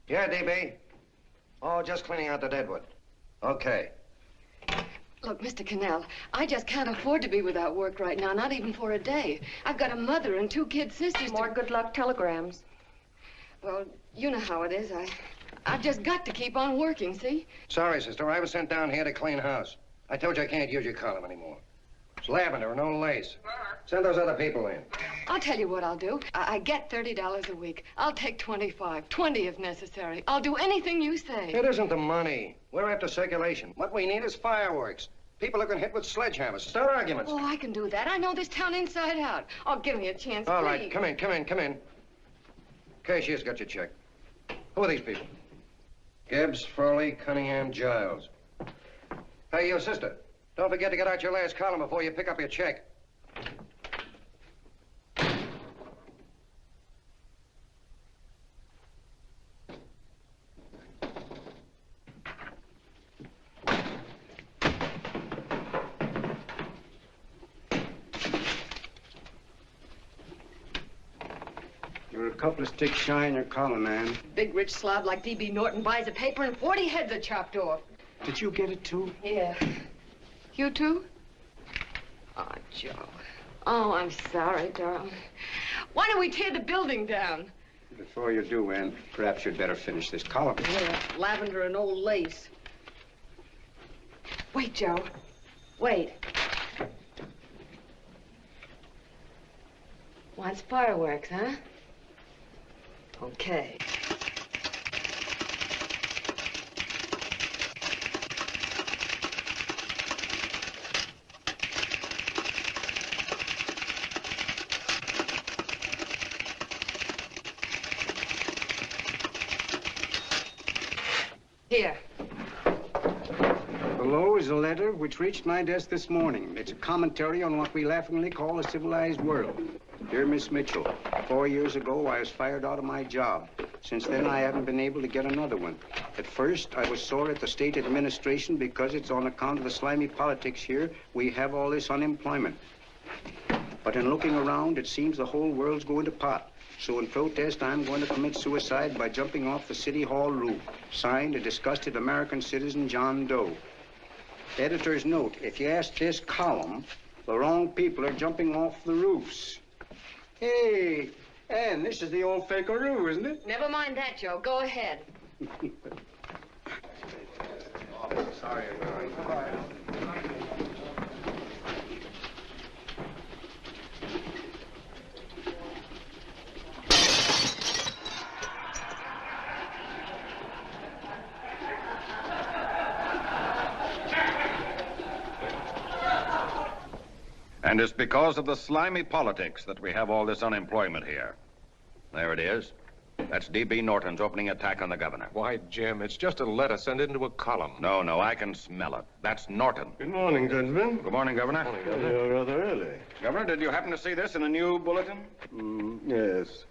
Yeah, DB. Oh, just cleaning out the deadwood. Okay. Look, Mr. Cannell, I just can't afford to be without work right now, not even for a day. I've got a mother and 2 kid sisters. More good luck telegrams. Well, you know how it is. I've just got to keep on working, see? Sorry, sister. I was sent down here to clean house. I told you I can't use your column anymore. It's lavender and old lace. Send those other people in. I'll tell you what I'll do. I get $30 a week. I'll take 25, 20 if necessary. I'll do anything you say. It isn't the money. We're after circulation. What we need is fireworks. People are going to hit with sledgehammers. Start arguments. Oh, I can do that. I know this town inside out. Oh, give me a chance, All please. right, come in. Cashier's got your check. Who are these people? Gibbs, Frawley, Cunningham, Giles. Hey, you sister. Don't forget to get out your last column before you pick up your check. You're a couple of sticks shy in your column, man. Big rich slob like D.B. Norton buys a paper and 40 heads are chopped off. Did you get it, too? Yeah. You too? Oh, Joe. Oh, I'm sorry, darling. Why don't we tear the building down? Before you do, Ann, perhaps you'd better finish this column. Yeah, lavender and old lace. Wait, Joe. Wait. Wants fireworks, huh? Okay. Here. Below is a letter which reached my desk this morning. It's a commentary on what we laughingly call a civilized world. Dear Miss Mitchell, 4 years ago, I was fired out of my job. Since then, I haven't been able to get another one. At first, I was sore at the state administration because it's on account of the slimy politics here we have all this unemployment. But in looking around, it seems the whole world's going to pot. So in protest, I'm going to commit suicide by jumping off the City Hall roof. Signed, a disgusted American citizen, John Doe. Editor's note, if you ask this column, the wrong people are jumping off the roofs. Hey, Ann, this is the old fakeroo, isn't it? Never mind that, Joe. Go ahead. Sorry. And it's because of the slimy politics that we have all this unemployment here. There it is. That's D.B. Norton's opening attack on the governor. Why, Jim, it's just a letter sent into a column. No, I can smell it. That's Norton. Good morning, gentlemen. Good morning, Governor. Morning, You're rather early. Governor, did you happen to see this in the new bulletin? Yes.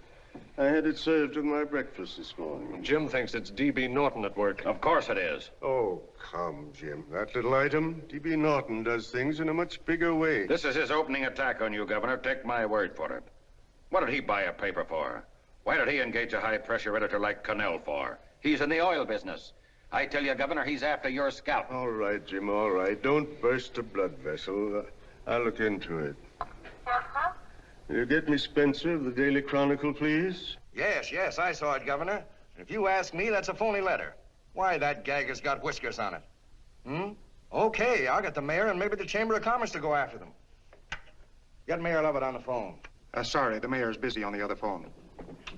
I had it served with my breakfast this morning. Jim thinks it's D.B. Norton at work. Of course it is. Oh, come, Jim. That little item, D.B. Norton does things in a much bigger way. This is his opening attack on you, Governor. Take my word for it. What did he buy a paper for? Why did he engage a high-pressure editor like Cannell for? He's in the oil business. I tell you, Governor, he's after your scalp. All right, Jim, all right. Don't burst a blood vessel. I'll look into it. Will you get me Spencer of the Daily Chronicle, please? Yes, I saw it, Governor. If you ask me, that's a phony letter. Why, that gag has got whiskers on it. Okay, I'll get the mayor and maybe the Chamber of Commerce to go after them. Get Mayor Lovett on the phone. Sorry, the mayor's busy on the other phone.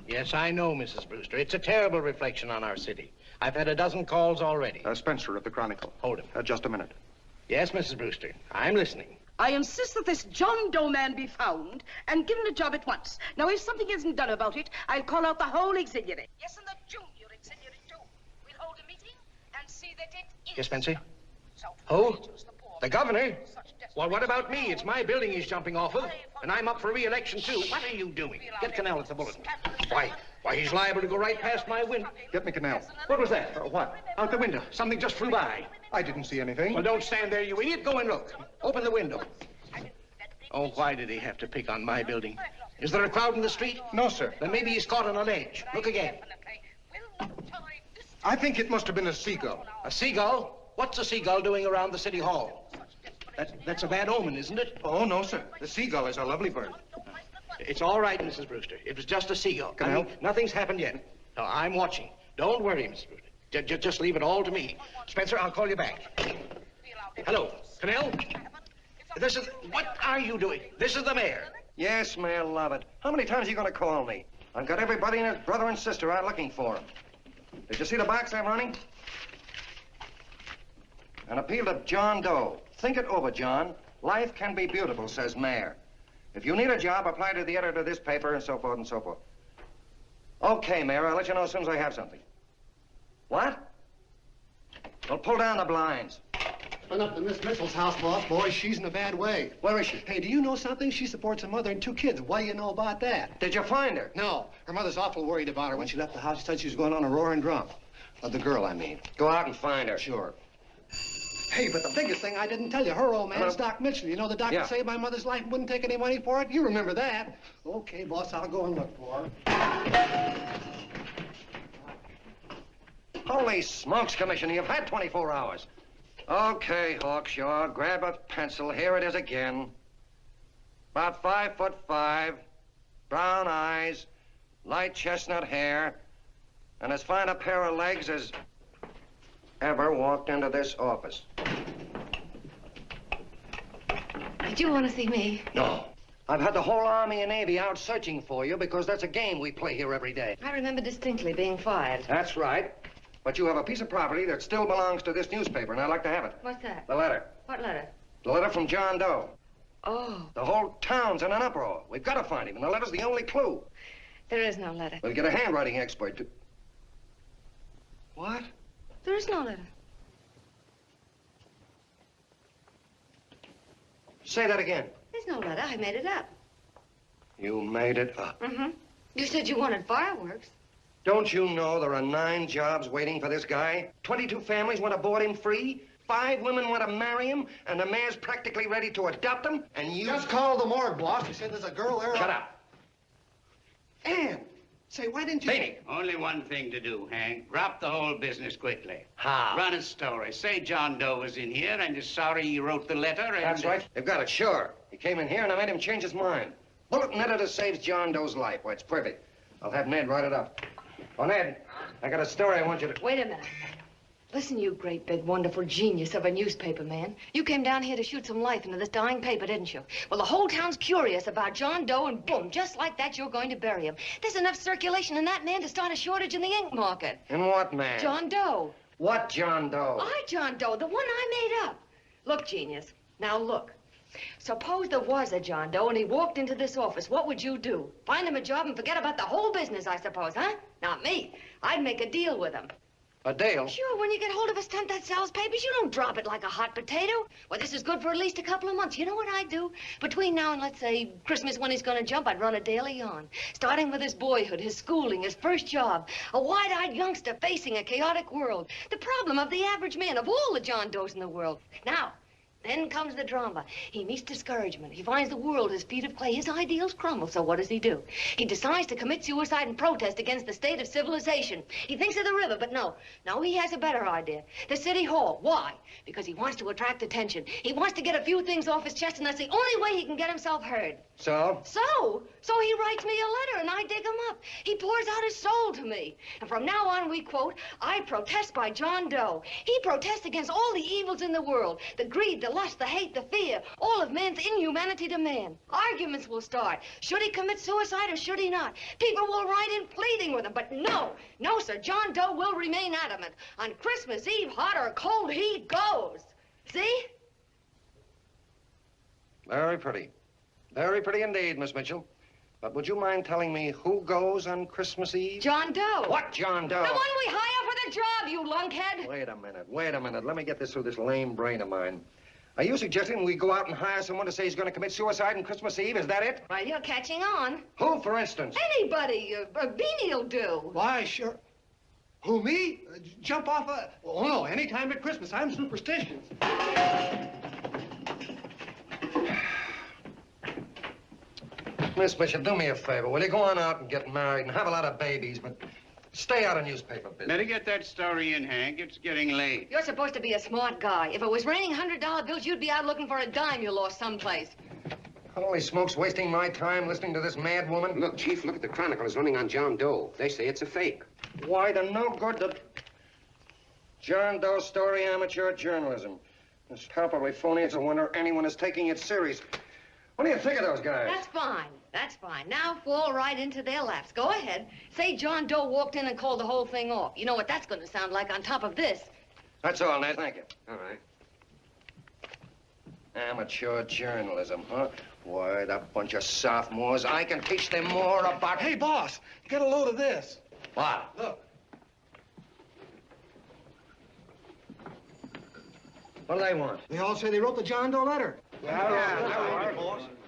Yes, I know, Mrs. Brewster. It's a terrible reflection on our city. I've had a dozen calls already. Spencer of the Chronicle. Hold him. Just a minute. Yes, Mrs. Brewster. I'm listening. I insist that this John Doe man be found and given a job at once. Now, if something isn't done about it, I'll call out the whole auxiliary. Yes, and the junior auxiliary, too. We'll hold a meeting and see that it is. Yes, Spencer? Who? The governor? Well, what about me? It's my building he's jumping off of, and I'm up for re-election, too. What are you doing? Get Cannell at the bulletin. Why, he's liable to go right past my window. Get me Cannell. What was that? What? Out the window. Something just flew by. I didn't see anything. Well, don't stand there, you idiot. Go and look. Open the window. Oh, why did he have to pick on my building? Is there a crowd in the street? No, sir. Then maybe he's caught on a ledge. Look again. I think it must have been a seagull. A seagull? What's a seagull doing around the city hall? That's a bad omen, isn't it? Oh, no, sir. The seagull is a lovely bird. It's all right, Mrs. Brewster. It was just a seagull. Can I help? Nothing's happened yet. No, I'm watching. Don't worry, Mrs. Brewster. Just leave it all to me. Spencer, I'll call you back. Hello, Cannell? What are you doing? This is the mayor. Yes, Mayor Lovett. How many times are you going to call me? I've got everybody and his brother and sister out looking for him. Did you see the box I'm running? An appeal to John Doe. Think it over, John. Life can be beautiful, says Mayor. If you need a job, apply to the editor of this paper and so forth and so forth. Okay, Mayor, I'll let you know as soon as I have something. What? Well, pull down the blinds. Went up to Miss Mitchell's house, boss. Boy, she's in a bad way. Where is she? Hey, do you know something? She supports a mother and 2 kids. What do you know about that? Did you find her? No. Her mother's awful worried about her. When she left the house, she said she was going on a roaring drunk. The girl, I mean. Go out and find her. Sure. Hey, but the biggest thing I didn't tell you, her old man's Doc Mitchell. You know the doctor Yeah. saved my mother's life and wouldn't take any money for it? You remember that. Okay, boss, I'll go and look for her. Holy smokes, Commissioner, you've had 24 hours. Okay, Hawkshaw, grab a pencil. Here it is again. About 5'5", brown eyes, light chestnut hair, and as fine a pair of legs as ever walked into this office. Did you want to see me? No. I've had the whole Army and Navy out searching for you because that's a game we play here every day. I remember distinctly being fired. That's right. But you have a piece of property that still belongs to this newspaper, and I'd like to have it. What's that? The letter. What letter? The letter from John Doe. Oh, The whole town's in an uproar. We've got to find him, and the letter's the only clue. there is no letter. We'll get a handwriting expert to... What? There is no letter. Say that again. There's no letter. I made it up. You made it up. Mm-hmm. You said you wanted fireworks. Don't you know there are 9 jobs waiting for this guy? 22 families want to board him free. 5 women want to marry him, and the mayor's practically ready to adopt him, and you... Just call the morgue, boss. He said there's a girl there. Shut up. Ann, say, why didn't you... Beanie. Only one thing to do, Hank. Drop the whole business quickly. How? Run a story. Say John Doe was in here and is sorry he wrote the letter and... That's right. They've got it, sure. He came in here, and I made him change his mind. Bulletin editor saves John Doe's life. Why, it's perfect. I'll have Ned write it up. Oh, Ned, I got a story I want you to... Wait a minute. Listen, you great, big, wonderful genius of a newspaper man. You came down here to shoot some life into this dying paper, didn't you? Well, the whole town's curious about John Doe, and boom, just like that, you're going to bury him. There's enough circulation in that man to start a shortage in the ink market. In what man? John Doe. What John Doe? John Doe, the one I made up. Look, genius, now look. Suppose there was a John Doe and he walked into this office. What would you do? Find him a job and forget about the whole business, I suppose, huh? Not me. I'd make a deal with him. A deal? Sure, when you get hold of a stunt that sells papers, you don't drop it like a hot potato. Well, this is good for at least a couple of months. You know what I'd do? Between now and, let's say, Christmas when he's gonna jump, I'd run a daily on. Starting with his boyhood, his schooling, his first job. A wide-eyed youngster facing a chaotic world. The problem of the average man, of all the John Does in the world. Now, then comes the drama. He meets discouragement. He finds the world his feet of clay. His ideals crumble. So what does he do? He decides to commit suicide and protest against the state of civilization. He thinks of the river, but no. No, he has a better idea. The city hall. Why? Because he wants to attract attention. He wants to get a few things off his chest, and that's the only way he can get himself heard. So? So he writes me a letter, and I dig him up. He pours out his soul to me. And from now on, we quote, I protest by John Doe. He protests against all the evils in the world. The greed, the lust, the hate, the fear. All of man's inhumanity to man. Arguments will start. Should he commit suicide or should he not? People will write in pleading with him. But no, no, sir. John Doe will remain adamant. On Christmas Eve, hot or cold, he goes. See? Very pretty. Very pretty indeed, Miss Mitchell. But would you mind telling me who goes on Christmas Eve? John Doe. What John Doe? The one we hire for the job, you lunkhead. Wait a minute. Let me get this through this lame brain of mine. Are you suggesting we go out and hire someone to say he's going to commit suicide on Christmas Eve? Is that it? Well, you're catching on. Who, for instance? Anybody. Beanie'll do. Why, sure. Who, me? Jump off a... Oh, no, any time at Christmas. I'm superstitious. Miss Bishop, do me a favor. Will you go on out and get married and have a lot of babies, but Stay out of newspaper business. Better get that story in, Hank. It's getting late. You're supposed to be a smart guy. If it was raining $100 bills, you'd be out looking for a dime you lost someplace. Holy smokes, wasting my time listening to this mad woman. Look, Chief, look at the Chronicle. It's running on John Doe. They say it's a fake. Why, the no good that... John Doe story, amateur journalism. It's palpably phony. It's a wonder anyone is taking it serious. What do you think of those guys? That's fine. That's fine. Now fall right into their laps. Go ahead. Say John Doe walked in and called the whole thing off. You know what that's going to sound like on top of this. That's all, Ned. Thank you. All right. Amateur journalism, huh? Why, that bunch of sophomores, I can teach them more about... Hey, boss, get a load of this. What? Look. What do they want? They all say they wrote the John Doe letter.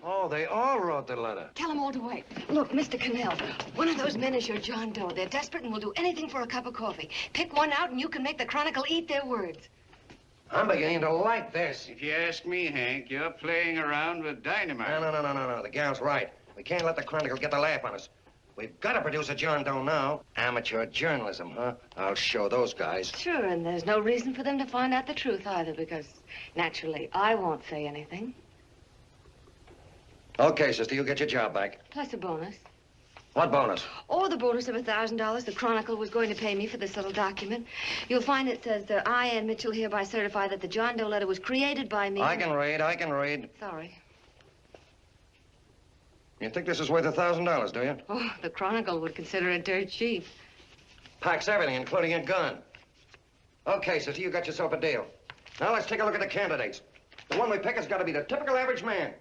Oh, they all wrote the letter. Tell them all to wait. Look, Mr. Cannell, one of those men is your John Doe. They're desperate and will do anything for a cup of coffee. Pick one out and you can make the Chronicle eat their words. I'm beginning to like this. If you ask me, Hank, you're playing around with dynamite. No. The gal's right. We can't let the Chronicle get the laugh on us. We've got to produce a John Doe now. Amateur journalism, huh? I'll show those guys. Sure, and there's no reason for them to find out the truth either, because naturally, I won't say anything. Okay, sister, you get your job back. Plus a bonus. What bonus? Or the bonus of $1,000 the Chronicle was going to pay me for this little document. You'll find it says, I, Ann Mitchell, hereby certify that the John Doe letter was created by me. I can read. Sorry. You think this is worth $1,000, do you? Oh, the Chronicle would consider it dirt cheap. Packs everything, including a gun. Okay, sister, you got yourself a deal. Now let's take a look at the candidates. The one we pick has got to be the typical average man.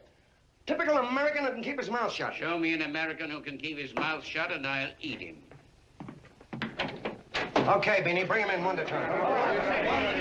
Typical American that can keep his mouth shut. Show me an American who can keep his mouth shut and I'll eat him. Okay, Beanie, bring him in one at a time.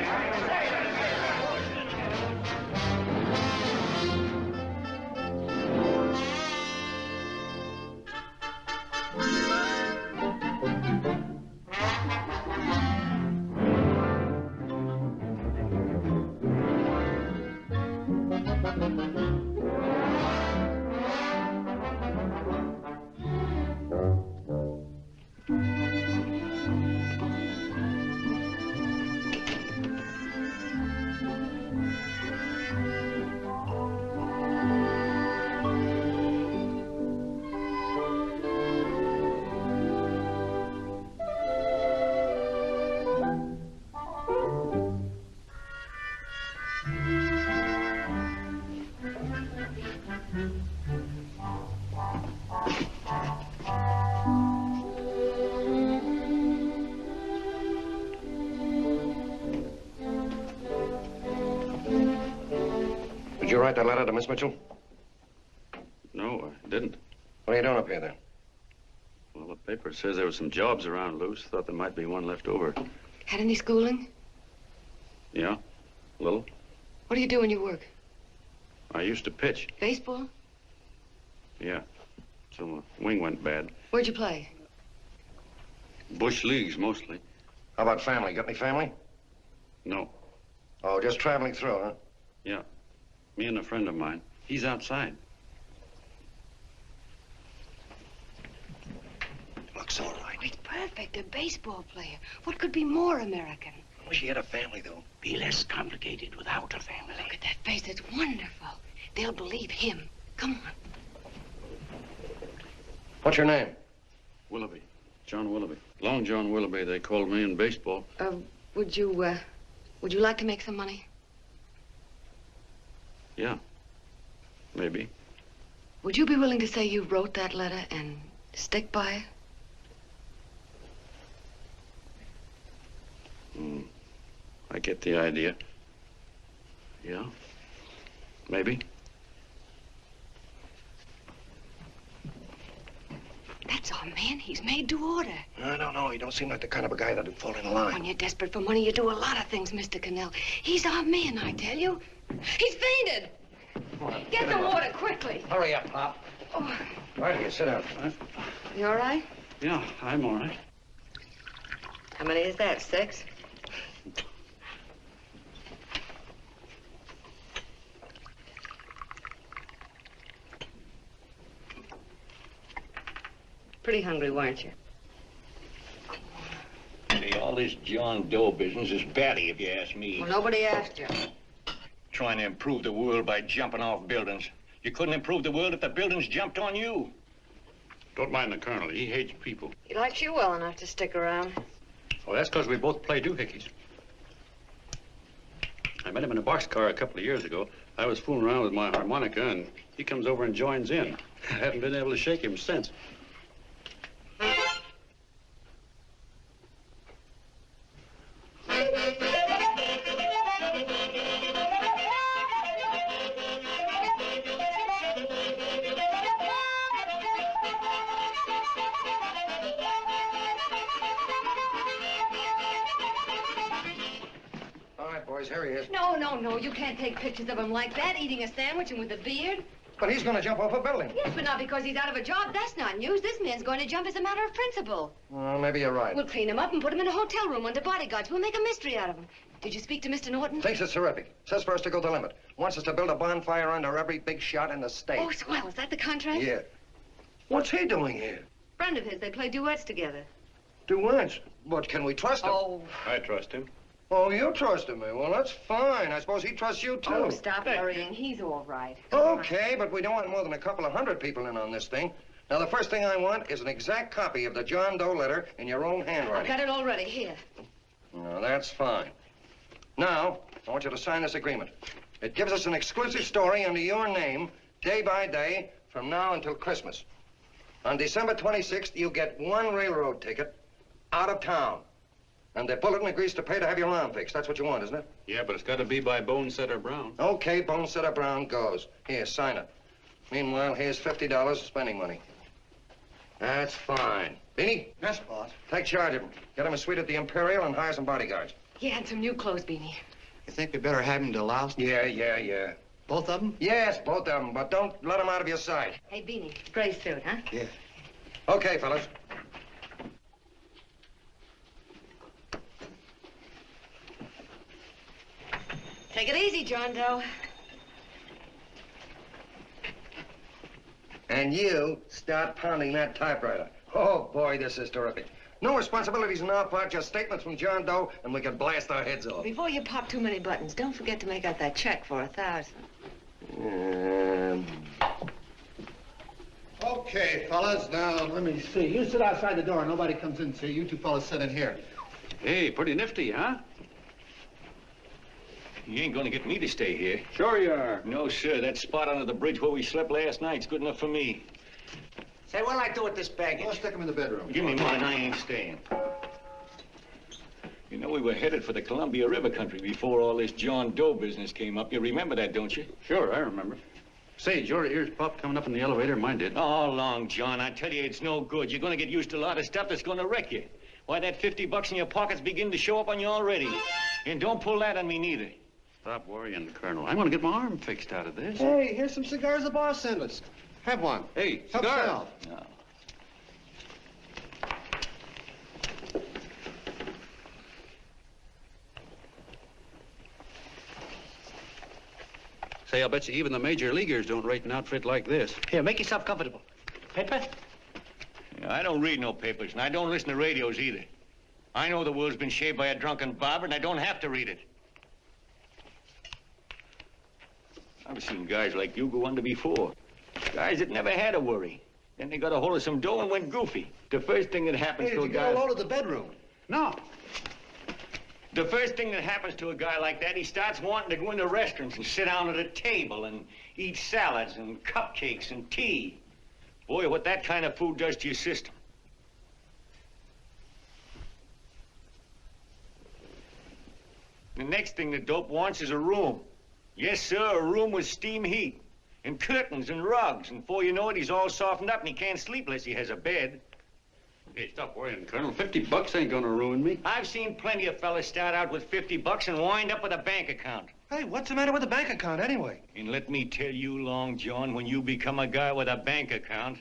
Did you write that letter to Miss Mitchell? No, I didn't. What are you doing up here, then? Well, the paper says there were some jobs around loose. Thought there might be one left over. Had any schooling? Yeah, a little. What do you do when you work? I used to pitch. Baseball? Yeah, so the wing went bad. Where'd you play? Bush leagues, mostly. How about family? Got any family? No. Oh, just traveling through, huh? Yeah, me and a friend of mine. He's outside. Looks all right. It's perfect, a baseball player. What could be more American? I wish he had a family, though. Be less complicated without a family. Look at that face, it's wonderful. They'll believe him. Come on. What's your name? Willoughby. John Willoughby. Long John Willoughby, they called me in baseball. Would you like to make some money? Yeah, maybe. Would you be willing to say you wrote that letter and stick by it? I get the idea. Yeah, maybe. That's our man. He's made to order. I don't know. He don't seem like the kind of a guy that'd fall in line. When you're desperate for money, you do a lot of things, Mr. Cannell. He's our man, I tell you. He's fainted. Get the water quickly. Hurry up, Pop. Oh. Right here, sit down. You all right? Yeah, I'm all right. How many is that, 6? Pretty hungry, weren't you? All this John Doe business is batty, if you ask me. Well, nobody asked you. Trying to improve the world by jumping off buildings. You couldn't improve the world if the buildings jumped on you. Don't mind the colonel. He hates people. He likes you well enough to stick around. Oh, that's because we both play doohickeys. I met him in a boxcar a couple of years ago. I was fooling around with my harmonica, and he comes over and joins in. I haven't been able to shake him since. Here he is. No, you can't take pictures of him like that, eating a sandwich and with a beard. But he's going to jump off a building. Yes, but not because he's out of a job. That's not news. This man's going to jump as a matter of principle. Well, maybe you're right. We'll clean him up and put him in a hotel room under bodyguards. We'll make a mystery out of him. Did you speak to Mr. Norton? Thinks it's terrific. Says for us to go the limit. Wants us to build a bonfire under every big shot in the state. Oh, swell. Is that the contract? Yeah. What's he doing here? Friend of his. They play duets together. Duets? But can we trust him? Oh. I trust him. Oh, you trusted me. Well, that's fine. I suppose he trusts you, too. Oh, stop worrying. He's all right. Okay, but we don't want more than a couple of hundred people in on this thing. Now, the first thing I want is an exact copy of the John Doe letter in your own handwriting. I've got it already. Here. No, that's fine. Now, I want you to sign this agreement. It gives us an exclusive story under your name, day by day, from now until Christmas. On December 26th, you get one railroad ticket out of town. And the bulletin agrees to pay to have your arm fixed. That's what you want, isn't it? Yeah, but it's got to be by Bonesetter Brown. Okay, Bonesetter Brown goes. Here, sign it. Meanwhile, here's $50 spending money. That's fine. Beanie? Yes, boss. Take charge of him. Get him a suite at the Imperial and hire some bodyguards. Yeah, and some new clothes, Beanie. You think we better have him deloused? Yeah. Both of them? Yes, both of them, but don't let them out of your sight. Hey, Beanie, gray suit, huh? Yeah. Okay, fellas. Take it easy, John Doe. And you start pounding that typewriter. Oh, boy, this is terrific. No responsibilities on our part, just statements from John Doe, and we can blast our heads off. Before you pop too many buttons, don't forget to make out that check for $1,000. Okay, fellas, now, let me see. You sit outside the door. Nobody comes in, see? You two fellas sit in here. Hey, pretty nifty, huh? You ain't gonna get me to stay here. Sure you are. No, sir. That spot under the bridge where we slept last night's good enough for me. Say, what'll I do with this baggage? Well, stick him in the bedroom. Give me mine. I ain't staying. You know, we were headed for the Columbia River country before all this John Doe business came up. You remember that, don't you? Sure, I remember. Say, your ears popped coming up in the elevator. Mine did. All along, John. I tell you, it's no good. You're gonna get used to a lot of stuff that's gonna wreck you. Why, that $50 in your pocket's beginning to show up on you already. And don't pull that on me, neither. Stop worrying, Colonel. I'm going to get my arm fixed out of this. Hey, here's some cigars the boss sent us. Have one. Hey, Help cigars. yourself. No. Say, I'll bet you even the major leaguers don't rate an outfit like this. Here, make yourself comfortable. Paper? I don't read no papers, and I don't listen to radios either. I know the world's been shaped by a drunken barber, and I don't have to read it. I've seen guys like you go under before. Guys that never had a worry. Then they got a hold of some dough and went goofy. The first thing that happens to a guy... Hey, did you get a load of the bedroom? No. The first thing that happens to a guy like that, he starts wanting to go into restaurants and sit down at a table and eat salads and cupcakes and tea. Boy, what that kind of food does to your system. The next thing the dope wants is a room. Yes, sir, a room with steam heat and curtains and rugs. And before you know it, he's all softened up and he can't sleep unless he has a bed. Hey, stop worrying, Colonel. $50 ain't gonna ruin me. I've seen plenty of fellas start out with $50 and wind up with a bank account. Hey, what's the matter with the bank account, anyway? And let me tell you, Long John, when you become a guy with a bank account,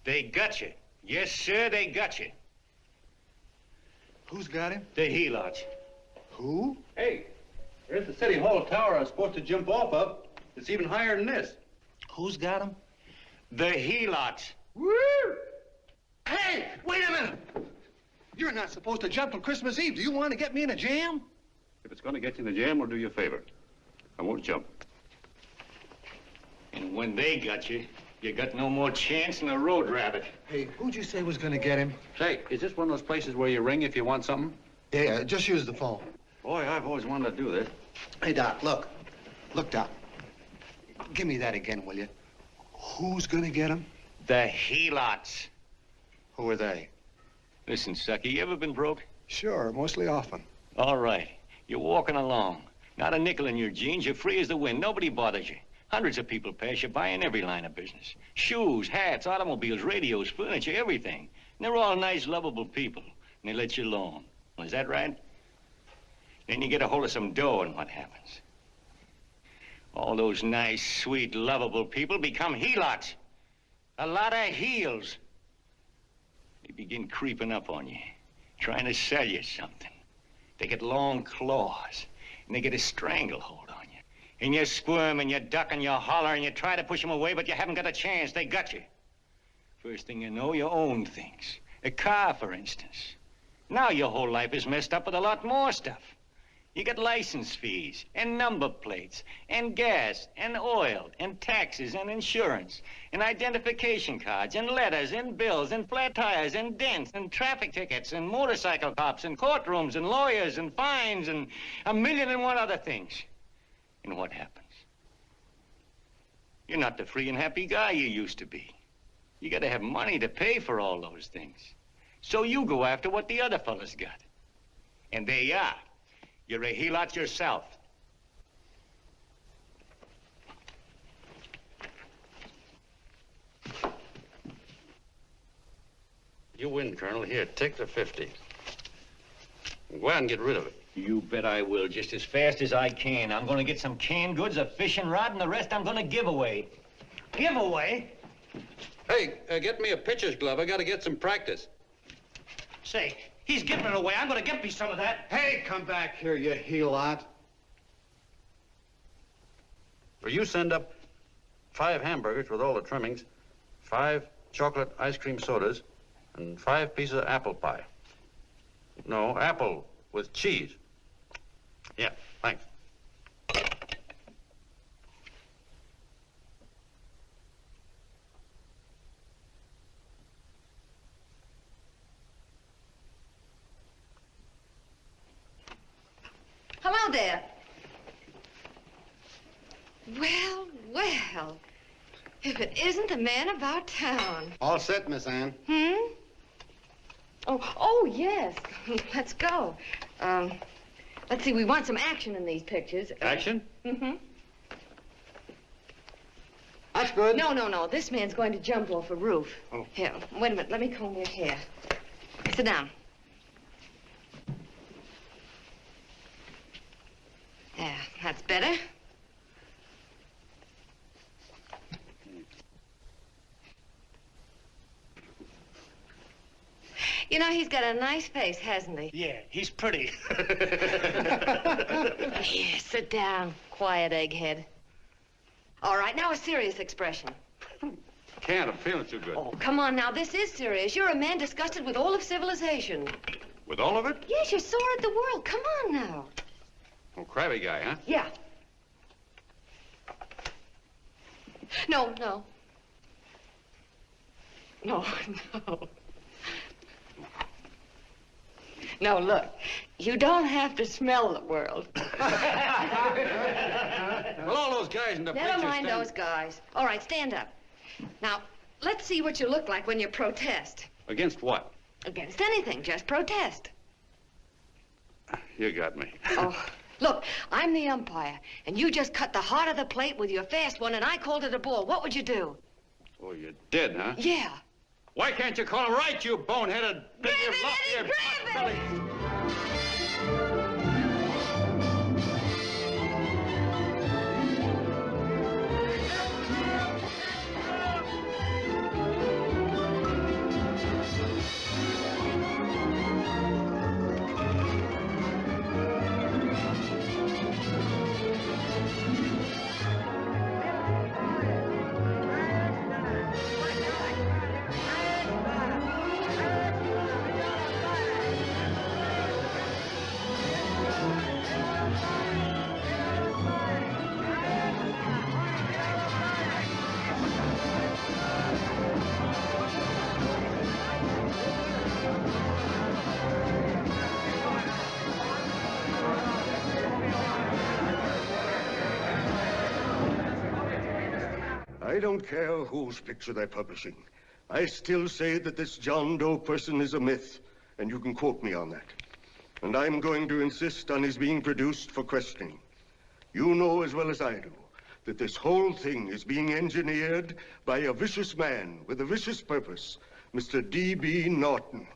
they got you. Yes, sir, they got you. Who's got him? The helots. Who? Hey, there's the City Hall tower I was supposed to jump off of. It's even higher than this. Who's got him? The helots. Woo! Hey, wait a minute! You're not supposed to jump till Christmas Eve. Do you want to get me in a jam? If it's going to get you in the jam, we'll do you a favor. I won't jump. And when they got you, you got no more chance than a road rabbit. Hey, who'd you say was going to get him? Say, is this one of those places where you ring if you want something? Yeah, just use the phone. Boy, I've always wanted to do this. Hey, Doc, look. Look, Doc. Give me that again, will you? Who's going to get him? The helots. Who are they? Listen, Sucky, you ever been broke? Sure, mostly often. All right. You're walking along. Not a nickel in your jeans. You're free as the wind. Nobody bothers you. Hundreds of people pass you by in every line of business. Shoes, hats, automobiles, radios, furniture, everything. And they're all nice, lovable people. And they let you alone. Well, is that right? Then you get a hold of some dough, and what happens? All those nice, sweet, lovable people become helots. A lot of heels. They begin creeping up on you, trying to sell you something. They get long claws, and they get a stranglehold on you. And you squirm, and you duck, and you holler, and you try to push them away, but you haven't got a chance. They got you. First thing you know, you own things. A car, for instance. Now your whole life is messed up with a lot more stuff. You get license fees, and number plates, and gas, and oil, and taxes, and insurance, and identification cards, and letters, and bills, and flat tires, and dents, and traffic tickets, and motorcycle cops, and courtrooms, and lawyers, and fines, and 1,000,001 other things. And what happens? You're not the free and happy guy you used to be. You gotta have money to pay for all those things. So you go after what the other fellas got. And there you are. You're a helot yourself. You win, Colonel. Here, take the 50. Go out and get rid of it. You bet I will, just as fast as I can. I'm gonna get some canned goods, a fishing rod, and the rest I'm gonna give away. Give away? Hey, get me a pitcher's glove. I gotta get some practice. Say, he's giving it away. I'm gonna get me some of that. Hey, come back here, you helot. Well, you send up 5 hamburgers with all the trimmings, 5 chocolate ice cream sodas, and 5 pieces of apple pie. No, apple with cheese. Yeah, thanks. Hello there. Well, well. If it isn't the man about town. All set, Miss Anne. Oh, yes. Let's go. Let's see, we want some action in these pictures. Action? That's good. No. This man's going to jump off a roof. Oh. Here, wait a minute. Let me comb your hair. Sit down. Yeah, that's better. You know, he's got a nice face, hasn't he? Yeah, he's pretty. Here, sit down, quiet egghead. All right, now a serious expression. Can't. I'm feeling too good. Oh, come on now, this is serious. You're a man disgusted with all of civilization. With all of it? Yes, you're sore at the world. Come on now. Oh, crabby guy, huh? Yeah. No. No, look, you don't have to smell the world. Well, all those guys in the picture Never mind those guys. All right, stand up. Now, let's see what you look like when you protest. Against what? Against anything, just protest. You got me. Oh, look, I'm the umpire, and you just cut the heart of the plate with your fast one, and I called it a ball. What would you do? Oh, you did, huh? Yeah. Why can't you call him right, you boneheaded... Grab it, Eddie, grab it! don't care whose picture they're publishing. I still say that this John Doe person is a myth, and you can quote me on that. And I'm going to insist on his being produced for questioning. You know as well as I do that this whole thing is being engineered by a vicious man with a vicious purpose, Mr. D.B. Norton.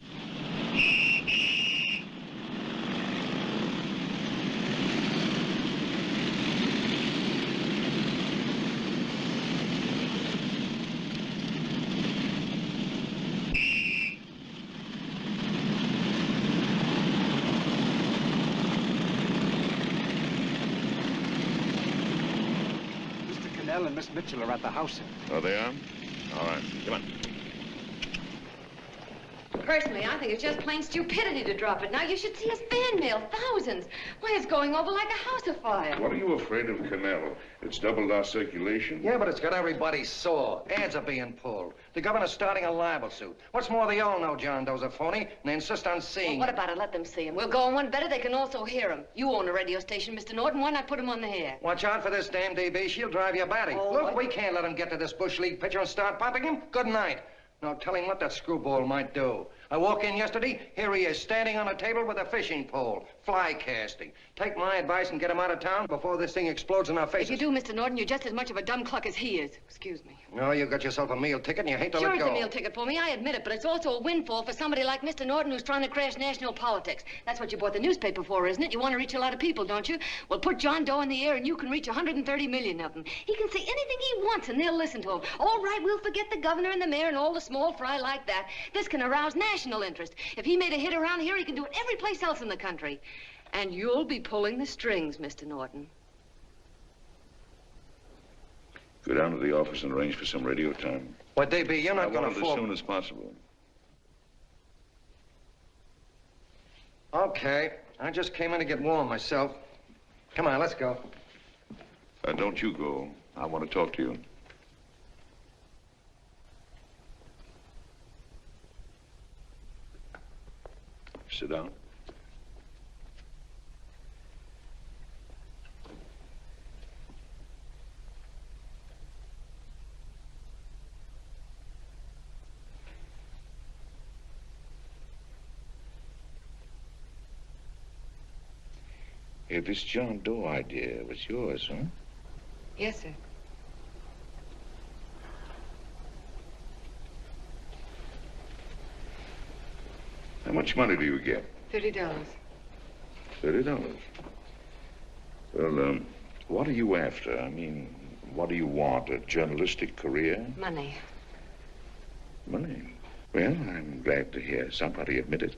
And Miss Mitchell are at the house. Oh, they are? All right, come on. Personally, I think it's just plain stupidity to drop it. Now, you should see his fan mail, thousands. Why, it's going over like a house afire. What are you afraid of, Canal? It's doubled our circulation. Yeah, but it's got everybody sore. Ads are being pulled. The governor's starting a libel suit. What's more, they all know John Doe's a phony, and they insist on seeing Well, what about it? Let them see him. We'll go on one better. They can also hear him. You own a radio station, Mr. Norton. Why not put him on the air? Watch out for this damn DB. She'll drive you batty. Oh, Look, what? we can't let him get to this Bush League pitcher and start popping him. Good night. Now, tell him what that screwball might do. I walk in yesterday, here he is, standing on a table with a fishing pole, fly casting. Take my advice and get him out of town before this thing explodes in our faces. If you do, Mr. Norton, you're just as much of a dumb cluck as he is. Excuse me. No, you got yourself a meal ticket and you hate to Sure, let go. it's a meal ticket for me, I admit it, but it's also a windfall for somebody like Mr. Norton who's trying to crash national politics. That's what you bought the newspaper for, isn't it? You want to reach a lot of people, don't you? Well, put John Doe in the air and you can reach 130 million of them. He can say anything he wants and they'll listen to him. All right, we'll forget the governor and the mayor and all the small fry like that. This can arouse national interest. If he made a hit around here, he can do it every place else in the country. And you'll be pulling the strings, Mr. Norton. Go down to the office and arrange for some radio time. What, DB, you're not going to as fall... soon as possible. Okay. I just came in to get warm myself. Come on, let's go. Don't you go. I want to talk to you. Sit down. Hey, this John Doe idea was yours, huh? Yes, sir. How much money do you get? $30. $30. Well, what are you after? I mean, what do you want? A journalistic career? Money. Money? Well, I'm glad to hear somebody admit it.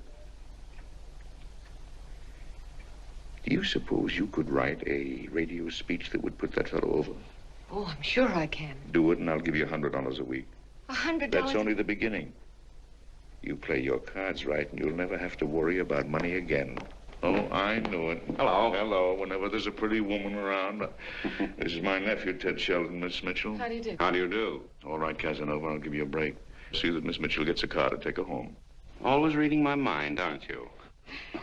Do you suppose you could write a radio speech that would put that fellow over? Oh, I'm sure I can. Do it, and I'll give you $100 a week. $100? That's only the beginning. You play your cards right, and you'll never have to worry about money again. Oh, I knew it. Hello. Hello. Whenever there's a pretty woman around. This is my nephew, Ted Sheldon, Miss Mitchell. How do you do? How do you do? All right, Casanova, I'll give you a break. See that Miss Mitchell gets a car to take her home. Always reading my mind, aren't you?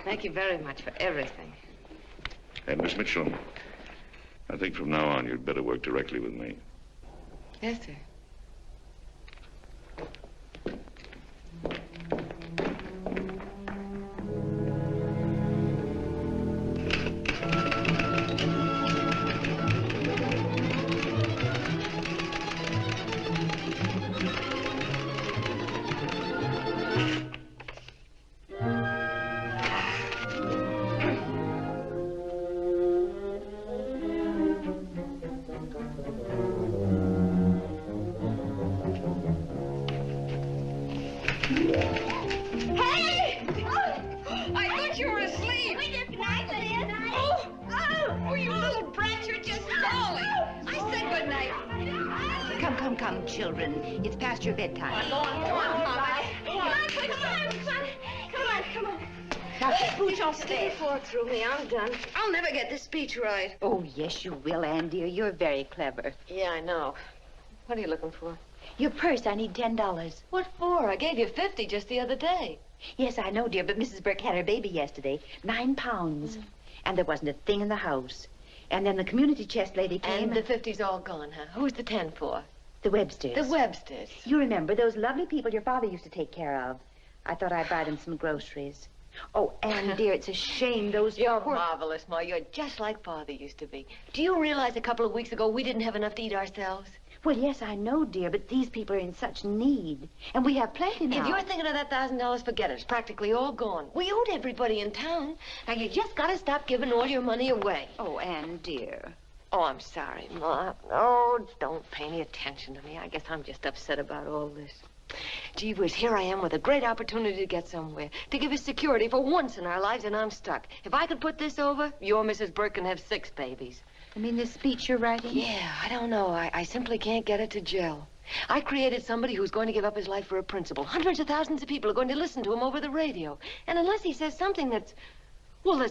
Thank you very much for everything. And Miss Mitchell, I think from now on you'd better work directly with me. Yes, sir. Come, children. It's past your bedtime. Go on, Mama. Come on. Now, pooch off Stick your fork through me. I'm done. I'll never get this speech right. Oh, yes, you will, Ann, dear. You're very clever. Yeah, I know. What are you looking for? Your purse. I need $10. What for? I gave you 50 just the other day. Yes, I know, dear, but Mrs. Burke had her baby yesterday. 9 pounds. And there wasn't a thing in the house. And then the community chest lady came. And the 50's all gone, huh? Who's the 10 for? The Websters. The Websters. You remember those lovely people your father used to take care of. I thought I'd buy them some groceries. Oh, Anne, dear, it's a shame those... You're marvelous, Ma. You're just like Father used to be. Do you realize a couple of weeks ago we didn't have enough to eat ourselves? Well, yes, I know, dear, but these people are in such need. And we have plenty now. If you're thinking of that $1,000, forget it. It's practically all gone. We owed everybody in town. Now, you just got to stop giving all your money away. Oh, Anne, dear. Oh, I'm sorry, Ma. Oh, don't pay any attention to me. I guess I'm just upset about all this. Gee whiz, here I am with a great opportunity to get somewhere, to give us security for once in our lives, and I'm stuck. If I could put this over, your Mrs. Burke can have 6 babies. You mean this speech you're writing? Yeah, I don't know. I simply can't get it to gel. I created somebody who's going to give up his life for a principle. Hundreds of thousands of people are going to listen to him over the radio. And unless he says something that's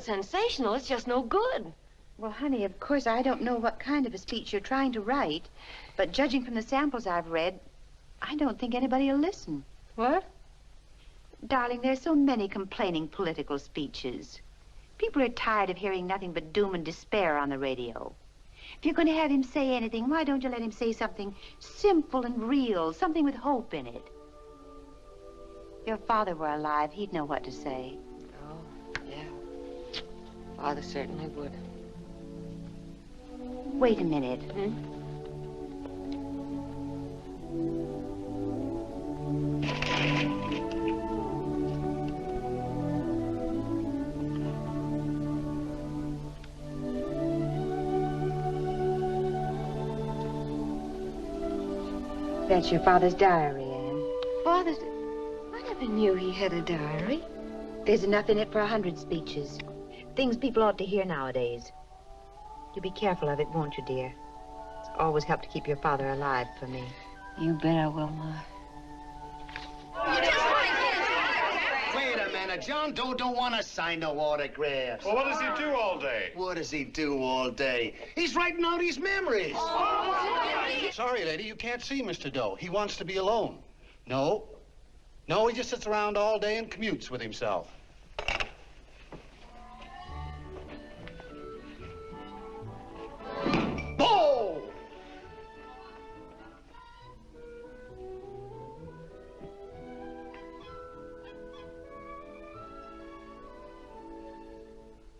sensational, it's just no good. Well, honey, of course, I don't know what kind of a speech you're trying to write, but judging from the samples I've read, I don't think anybody will listen. What? Darling, there's so many complaining political speeches. People are tired of hearing nothing but doom and despair on the radio. If you're going to have him say anything, why don't you let him say something simple and real, something with hope in it? If your father were alive, he'd know what to say. Oh, yeah. Father certainly would. Wait a minute. That's your father's diary, Anne. Father's... I never knew he had a diary. There's enough in it for 100 speeches. Things people ought to hear nowadays. You'll be careful of it, won't you, dear? It's always helped to keep your father alive for me. You bet I will, Ma. Wait a minute. John Doe don't want to sign no autographs. Well, what does he do all day? What does he do all day? He's writing out his memories. Sorry, lady, you can't see Mr. Doe. He wants to be alone. No, he just sits around all day and commutes with himself. Oh!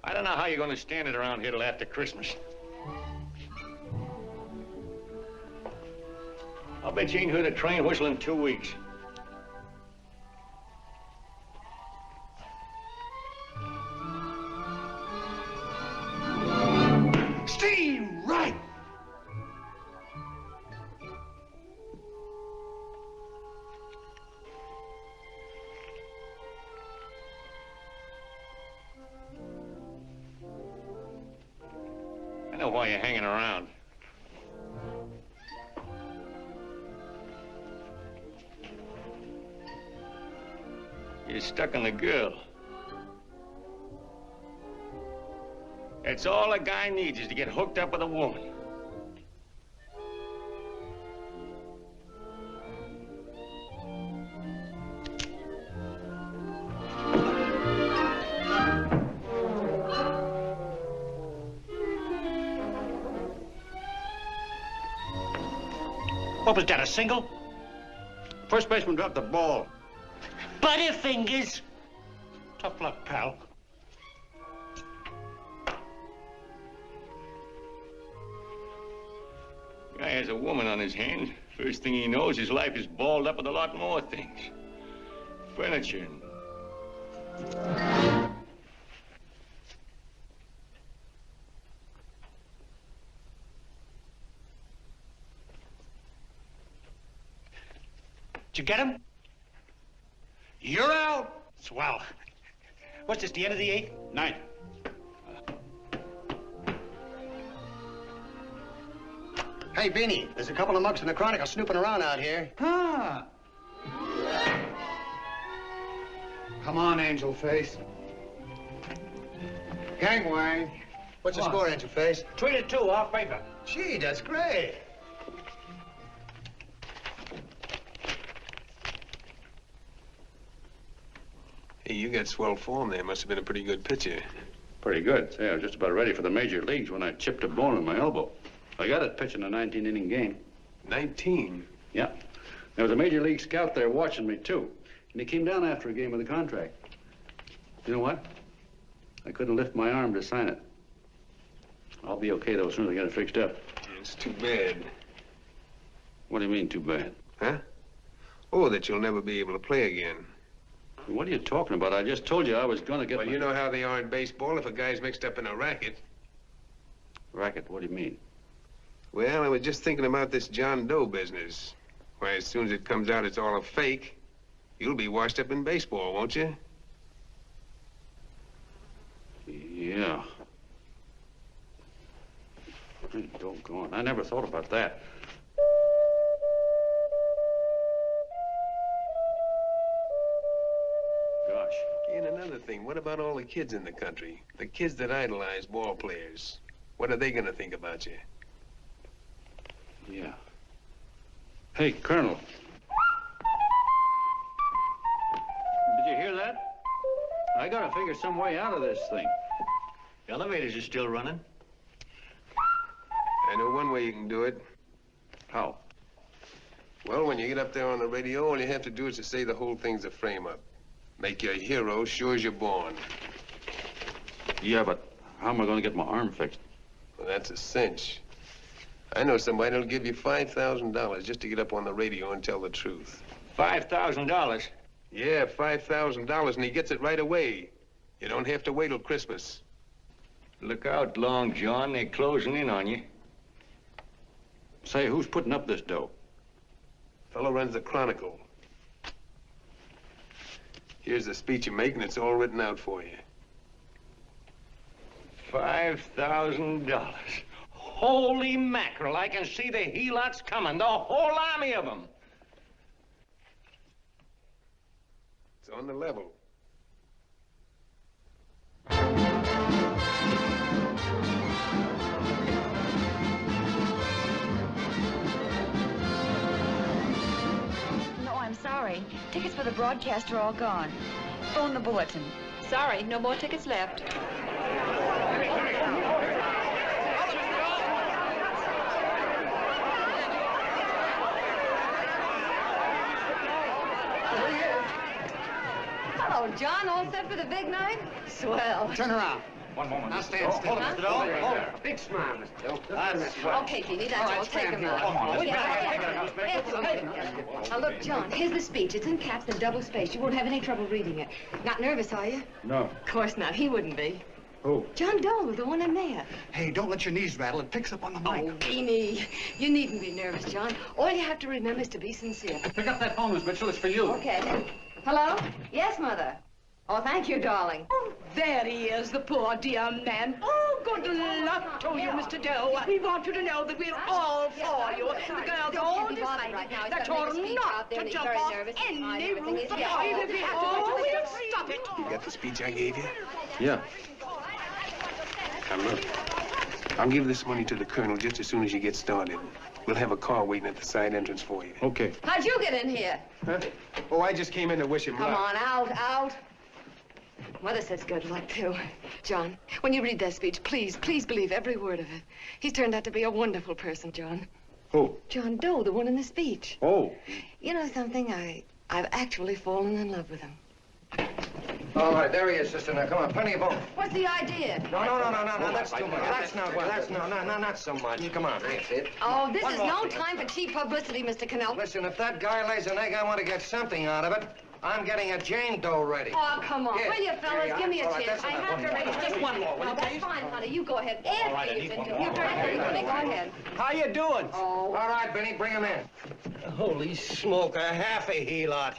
I don't know how you're going to stand it around here till after Christmas. I'll bet you ain't heard a train whistle in 2 weeks. Steve, right! I know why you're hanging around. You're stuck on the girl. That's all a guy needs is to get hooked up with a woman. What was that, a single? First baseman dropped the ball. Butterfingers. Tough luck, pal. Guy has a woman on his hands. First thing he knows, his life is balled up with a lot more things. Furniture. Did you get him? You're out. Swell. What's this, the end of the 8th? 9th. Hey, Beanie, there's a couple of mugs from the Chronicle snooping around out here. Ah. Come on, Angel Face. Gangway. What's the score, Angel Face? 3-2, off paper. Gee, that's great. Hey, you got swell form there. Must have been a pretty good pitcher. Pretty good. Say, I was just about ready for the major leagues when I chipped a bone in my elbow. I got it pitching a 19-inning game. 19? Yeah. There was a major league scout there watching me, too. And he came down after a game with a contract. You know what? I couldn't lift my arm to sign it. I'll be okay, though, as soon as I get it fixed up. It's too bad. What do you mean, too bad? Huh? Oh, that you'll never be able to play again. What are you talking about? I just told you I was going to get Well, you know how they are in baseball if a guy's mixed up in a racket. Racket? What do you mean? Well, I was just thinking about this John Doe business. Why, as soon as it comes out it's all a fake, you'll be washed up in baseball, won't you? Yeah. Hey, doggone. I never thought about that. Gosh. And another thing, what about all the kids in the country? The kids that idolize ball players. What are they gonna think about you? Yeah. Hey, Colonel. Did you hear that? I gotta figure some way out of this thing. Elevators are still running. I know one way you can do it. How? Well, when you get up there on the radio, all you have to do is to say the whole thing's a frame-up. Make you a hero sure as you're born. Yeah, but how am I gonna get my arm fixed? Well, that's a cinch. I know somebody that'll give you $5,000 just to get up on the radio and tell the truth. $5,000? Yeah, $5,000, and he gets it right away. You don't have to wait till Christmas. Look out, Long John. They're closing in on you. Say, who's putting up this dough? Fellow runs the Chronicle. Here's the speech you make, and it's all written out for you. $5,000. Holy mackerel, I can see the helots coming, the whole army of them. It's on the level. No, I'm sorry. Tickets for the broadcast are all gone. Phone the bulletin. Sorry, no more tickets left. Hello, John. All set for the big night? Swell. Turn around. One moment. Now stand still. Hold it, Mr. Doe. Hold it. Big smile, Mr. Doe. That's right. Okay, Jeannie, that's All right, all. Take him stand out. here. Now, look, John, here's the speech. It's in caps and double spaced. You won't have any trouble reading it. Not nervous, are you? No. Of course not. He wouldn't be. Who? John Doe, the one in there. Hey, don't let your knees rattle. It picks up on the mic. Oh, Beanie, you needn't be nervous, John. All you have to remember is to be sincere. Pick up that phone, Miss Mitchell. It's for you. Okay. Hello? Yes, Mother. Oh, thank you, darling. Oh, there he is, the poor dear man. Oh, good luck to you, Mr. Doe. We want you to know that we're all for you. The girls all decided that you're not to jump off any roof at all. Oh, we'll stop it. You got the speech I gave you? Yeah. Now, look. I'll give this money to the colonel just as soon as you get started. We'll have a car waiting at the side entrance for you. Okay. How'd you get in here? Huh? Oh, I just came in to wish him luck. Come on, out. Mother says good luck, too. John, when you read that speech, please believe every word of it. He's turned out to be a wonderful person, John. Who? John Doe, the one in the speech. Oh. You know something? I've actually fallen in love with him. All right, there he is, sister. Now, come on, plenty of both. What's the idea? No, that's too much. Not so much. Come on, that's it. Oh, this is no time for cheap publicity, Mr. Cannell. Listen, if that guy lays an egg, I want to get something out of it. I'm getting a Jane Doe ready. Oh, come on. Yeah. Will you, fellas? Give me a All right, chance. that's I enough. have to raise just one more. No, that's fine, honey. You go ahead. After you've been doing. You're very funny. Go ahead. How you doing? Oh. All right, Benny, bring him in. Holy smoke, a half a helot.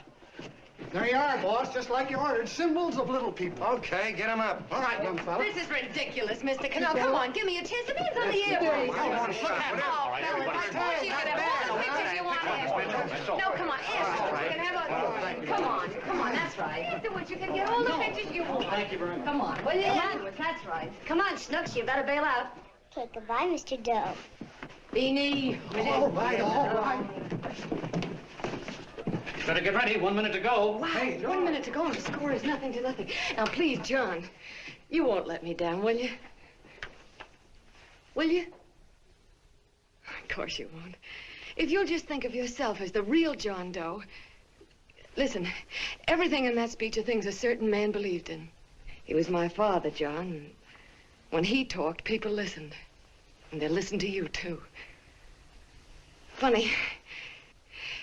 There you are, boss, just like you ordered. Symbols of little people. Okay, get him up. All right, young fella. This is ridiculous, Mr. Cannell. Come on, give me a chance. The man's on the air. Please. Come on, Oh, fellas, of course you can have all the pictures you want to have. No, come on, ask. You can have a... Come on, that's right. Afterwards, you can get all the pictures you want. Thank you very much. Come on, will you? Afterwards, that's right. Come on, Snooks, you better bail out. Okay, goodbye, Mr. Doe. Beanie. All right. Better get ready. 1 minute to go. Wow, 1 minute to go and the score is nothing to nothing. Now, please, John, you won't let me down, will you? Will you? Of course you won't. If you'll just think of yourself as the real John Doe. Listen, everything in that speech are things a certain man believed in. He was my father, John. And when he talked, people listened. And they listened to you, too. Funny.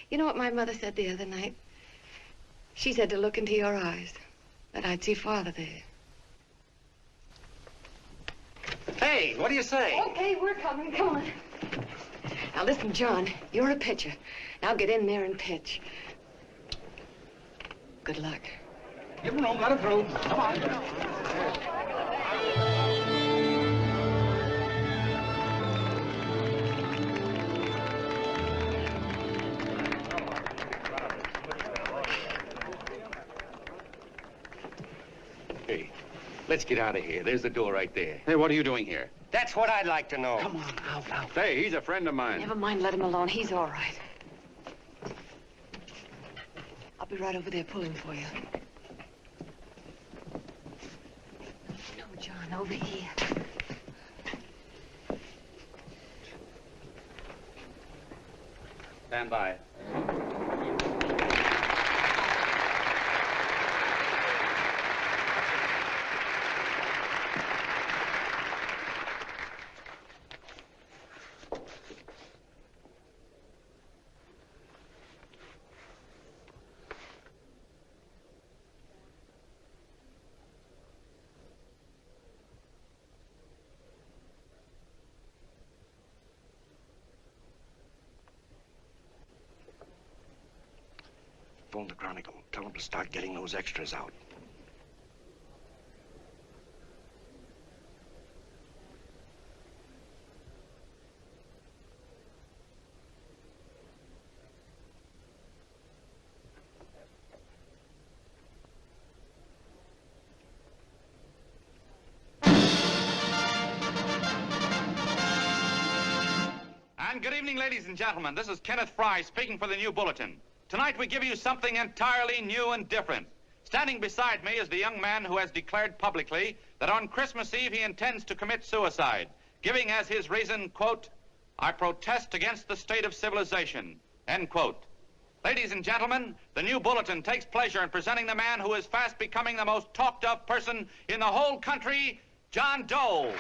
You know what my mother said the other night? She said to look into your eyes, that I'd see Father there. Hey, what do you say? Okay, we're coming. Come on. Now, listen, John, you're a pitcher. Now get in there and pitch. Good luck. Give him room, let him through. Come on. Hey, let's get out of here. There's the door right there. Hey, what are you doing here? That's what I'd like to know. Come on, out. Hey, he's a friend of mine. Never mind, let him alone. He's all right. I'll be right over there pulling for you. No, John, over here. Stand by. Phone the Chronicle. Tell them to start getting those extras out. And good evening, ladies and gentlemen. This is Kenneth Fry speaking for the New Bulletin. Tonight we give you something entirely new and different. Standing beside me is the young man who has declared publicly that on Christmas Eve he intends to commit suicide, giving as his reason, quote, "I protest against the state of civilization," end quote. Ladies and gentlemen, the New Bulletin takes pleasure in presenting the man who is fast becoming the most talked of person in the whole country, John Doe.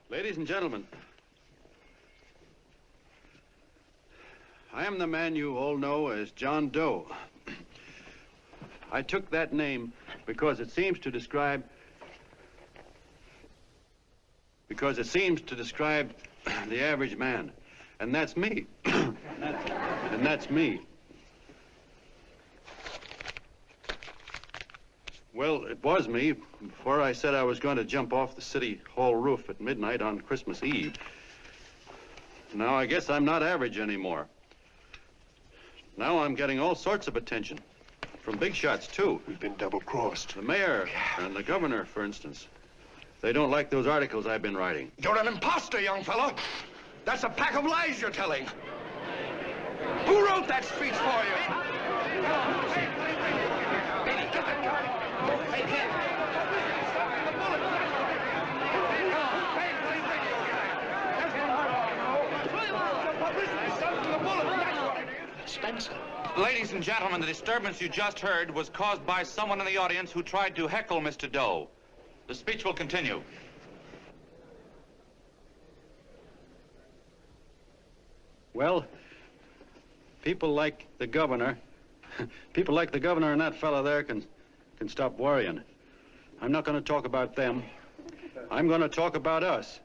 Ladies and gentlemen, I am the man you all know as John Doe. I took that name because it seems to describe the average man. And that's me. And that's me. Well, it was me before I said I was going to jump off the city hall roof at midnight on Christmas Eve. Now I guess I'm not average anymore. Now I'm getting all sorts of attention. From big shots, too. We've been double-crossed. The mayor and the governor, for instance. They don't like those articles I've been writing. You're an imposter, young fellow. That's a pack of lies you're telling. Who wrote that speech for you? Spencer. Ladies and gentlemen, the disturbance you just heard was caused by someone in the audience who tried to heckle Mr. Doe. The speech will continue. Well, people like the governor and that fellow there can stop worrying. I'm not going to talk about them. I'm going to talk about us,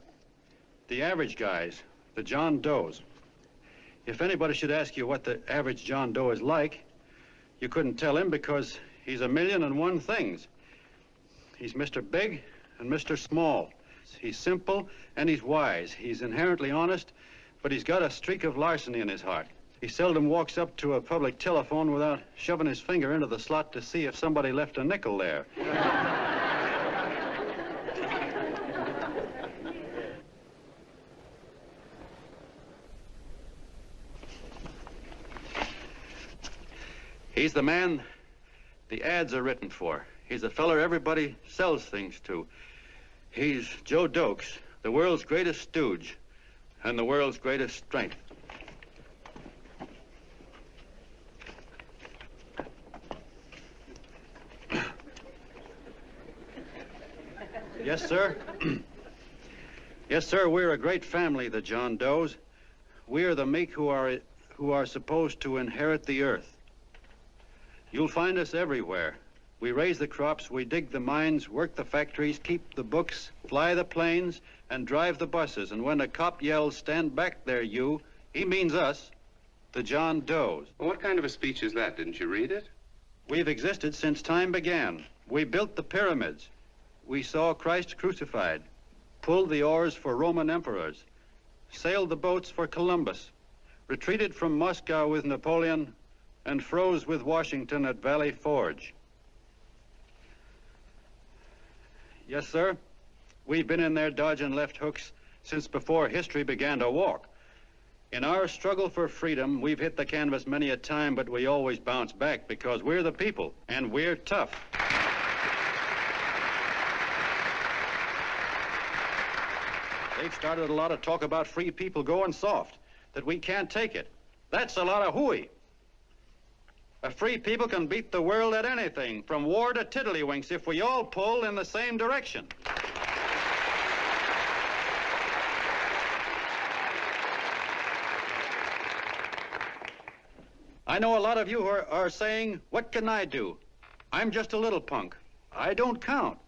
the average guys, the John Does. If anybody should ask you what the average John Doe is like, you couldn't tell him because he's 1,000,001 things. He's Mr. Big and Mr. Small. He's simple and he's wise. He's inherently honest, but he's got a streak of larceny in his heart. He seldom walks up to a public telephone without shoving his finger into the slot to see if somebody left a nickel there. He's the man the ads are written for. He's the feller everybody sells things to. He's Joe Doe, the world's greatest stooge and the world's greatest strength. Yes, sir. Yes, sir, we're a great family, the John Does. We are the meek who are supposed to inherit the earth. You'll find us everywhere. We raise the crops, we dig the mines, work the factories, keep the books, fly the planes, and drive the buses. And when a cop yells, "Stand back there, you," he means us, the John Does. Well, what kind of a speech is that? Didn't you read it? We've existed since time began. We built the pyramids. We saw Christ crucified, pulled the oars for Roman emperors, sailed the boats for Columbus, retreated from Moscow with Napoleon, and froze with Washington at Valley Forge. Yes, sir. We've been in there dodging left hooks since before history began to walk. In our struggle for freedom, we've hit the canvas many a time, but we always bounce back because we're the people, and we're tough. They've started a lot of talk about free people going soft, that we can't take it. That's a lot of hooey. A free people can beat the world at anything, from war to tiddlywinks, if we all pull in the same direction. I know a lot of you are saying, "What can I do? I'm just a little punk. I don't count."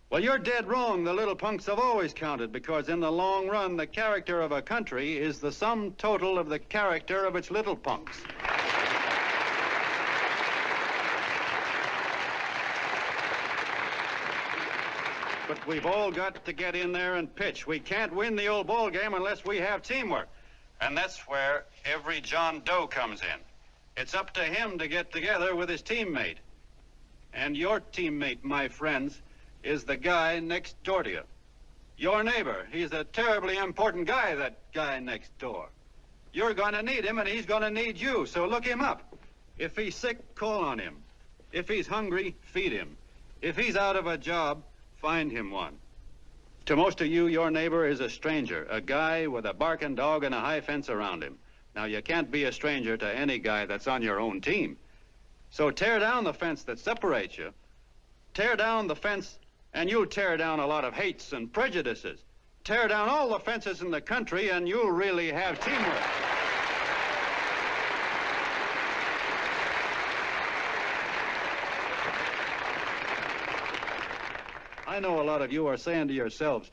Well, you're dead wrong. The little punks have always counted, because in the long run, the character of a country is the sum total of the character of its little punks. But we've all got to get in there and pitch. We can't win the old ball game unless we have teamwork. And that's where every John Doe comes in. It's up to him to get together with his teammate. And your teammate, my friends, is the guy next door to you. Your neighbor. He's a terribly important guy, that guy next door. You're going to need him, and he's going to need you, so look him up. If he's sick, call on him. If he's hungry, feed him. If he's out of a job, find him one. To most of you, your neighbor is a stranger, a guy with a barking dog and a high fence around him. Now, you can't be a stranger to any guy that's on your own team. So tear down the fence that separates you. Tear down the fence, and you'll tear down a lot of hates and prejudices. Tear down all the fences in the country, and you'll really have teamwork. I know a lot of you are saying to yourselves,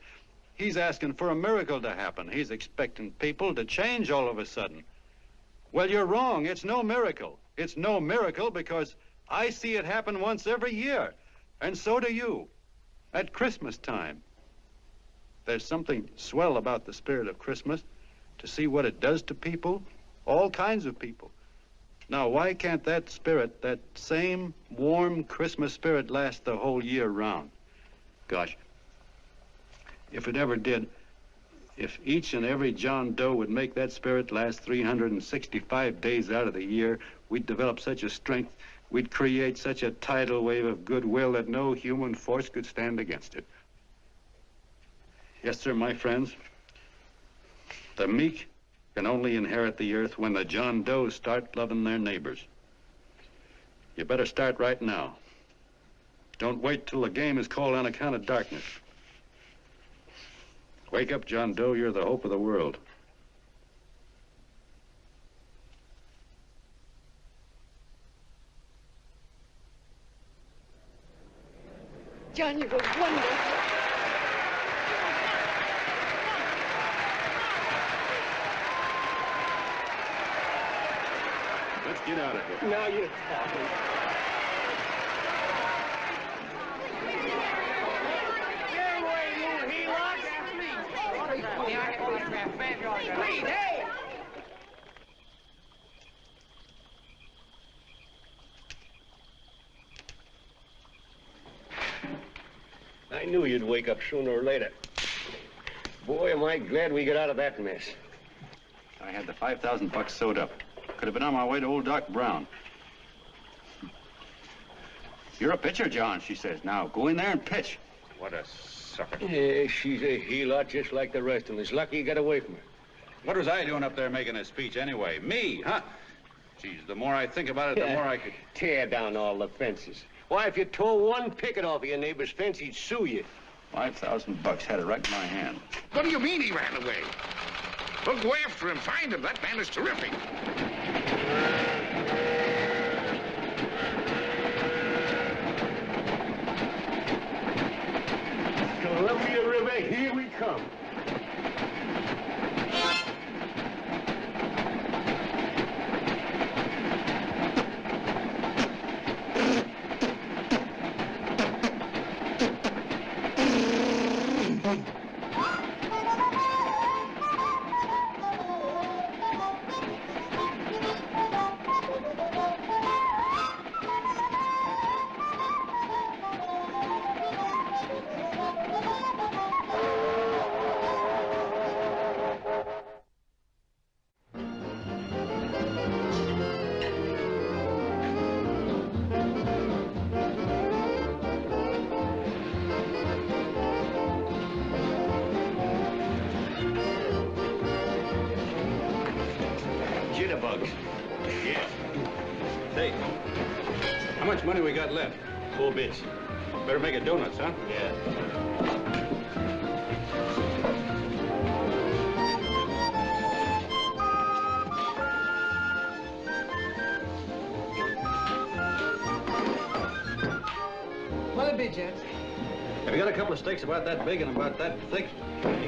he's asking for a miracle to happen. He's expecting people to change all of a sudden. Well, you're wrong. It's no miracle. It's no miracle because I see it happen once every year, and so do you, at Christmas time. There's something swell about the spirit of Christmas, to see what it does to people, all kinds of people. Now, why can't that spirit, that same warm Christmas spirit, last the whole year round? Gosh, if it ever did, if each and every John Doe would make that spirit last 365 days out of the year, we'd develop such a strength, we'd create such a tidal wave of goodwill that no human force could stand against it. Yes, sir, my friends, the meek can only inherit the earth when the John Does start loving their neighbors. You better start right now. Don't wait till the game is called on account of darkness. Wake up, John Doe. You're the hope of the world. John, you were wonderful. Let's get out of here. Now you're talking. Please, hey! I knew you'd wake up sooner or later. Boy, am I glad we got out of that mess. I had the $5,000 sewed up. Could have been on my way to old Doc Brown. You're a pitcher, John, she says. Now, go in there and pitch. What a sucker. Yeah, she's a heel-lot just like the rest of them. It's lucky you got away from her. What was I doing up there making a speech anyway? Me, huh? Geez, the more I think about it, the more I could... Tear down all the fences. Why, if you tore one picket off of your neighbor's fence, he'd sue you. $5,000 had it right in my hand. What do you mean he ran away? Well, go after him, find him. That man is terrific. Columbia River, here we come. Jitterbugs. Yeah. Say, how much money we got left? 4 bits. Better make it donuts, huh? Yeah. What'll it be, gents? Have you got a couple of steaks about that big and about that thick?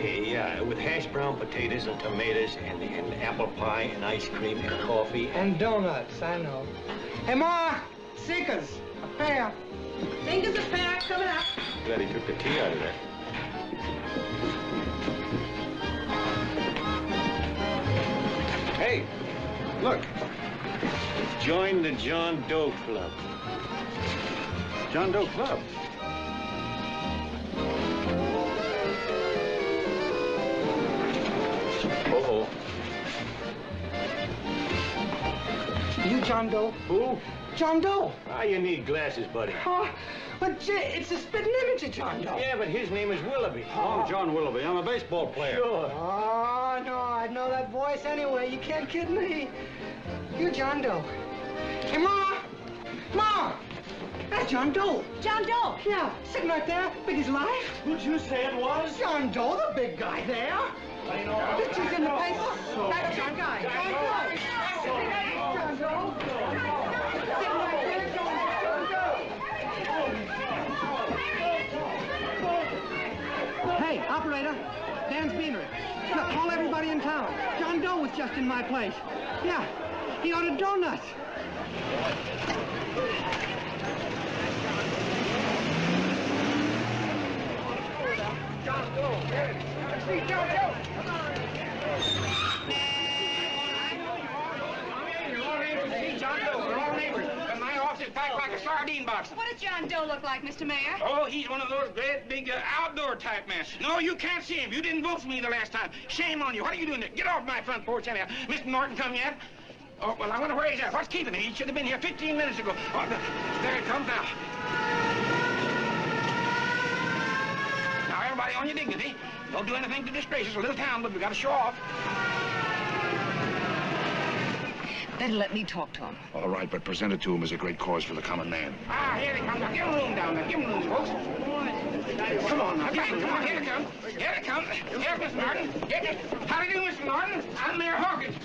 Yeah, with hash brown potatoes and tomatoes and apple pie and ice cream and coffee. And donuts, I know. Hey, Ma, Seekers, a pair. Seekers, a pair, coming up. Glad he took the tea out of that. Hey, look. Join the John Doe Club. John Doe Club? Uh-oh. You John Doe? Who? John Doe. Ah, you need glasses, buddy. Oh, but it's a spitting image of John Doe. Yeah, but his name is Willoughby. Oh, John Willoughby. I'm a baseball player. Sure. Oh, no, I'd know that voice anyway. You can't kid me. You John Doe. Hey, Ma! Ma! That's John Doe. John Doe? Yeah, sitting right there, big as life. Who'd you say it was? John Doe, the big guy there. Pictures in the paper. That's John Guy. John Doe. John Doe. Sitting right there, John Doe. Hey, operator. Dan's Beanery. Look, call everybody in town. John Doe was just in my place. Yeah, he ordered donuts. John Doe. See John Doe. John Doe, we're all neighbors. And my office is packed like a sardine box. What does John Doe look like, Mr. Mayor? Oh, he's one of those great big outdoor type men. No, you can't see him. You didn't vote for me the last time. Shame on you. What are you doing there? Get off my front porch anyhow. Mr. Norton come yet? Oh, well, I wonder where he's at. What's keeping him? He should have been here 15 minutes ago. Oh, there he comes now. Now, everybody on your dignity. Don't do anything to disgrace us. A little town, but we got to show off. Better let me talk to him. All right, but present it to him as a great cause for the common man. Ah, here they come. Now, give him room down there. Give him room, folks. Come on now. Come on. Here they come. Here they come. Here's Mr. Norton. How do you do, Mr. Norton? I'm Mayor Hawkins.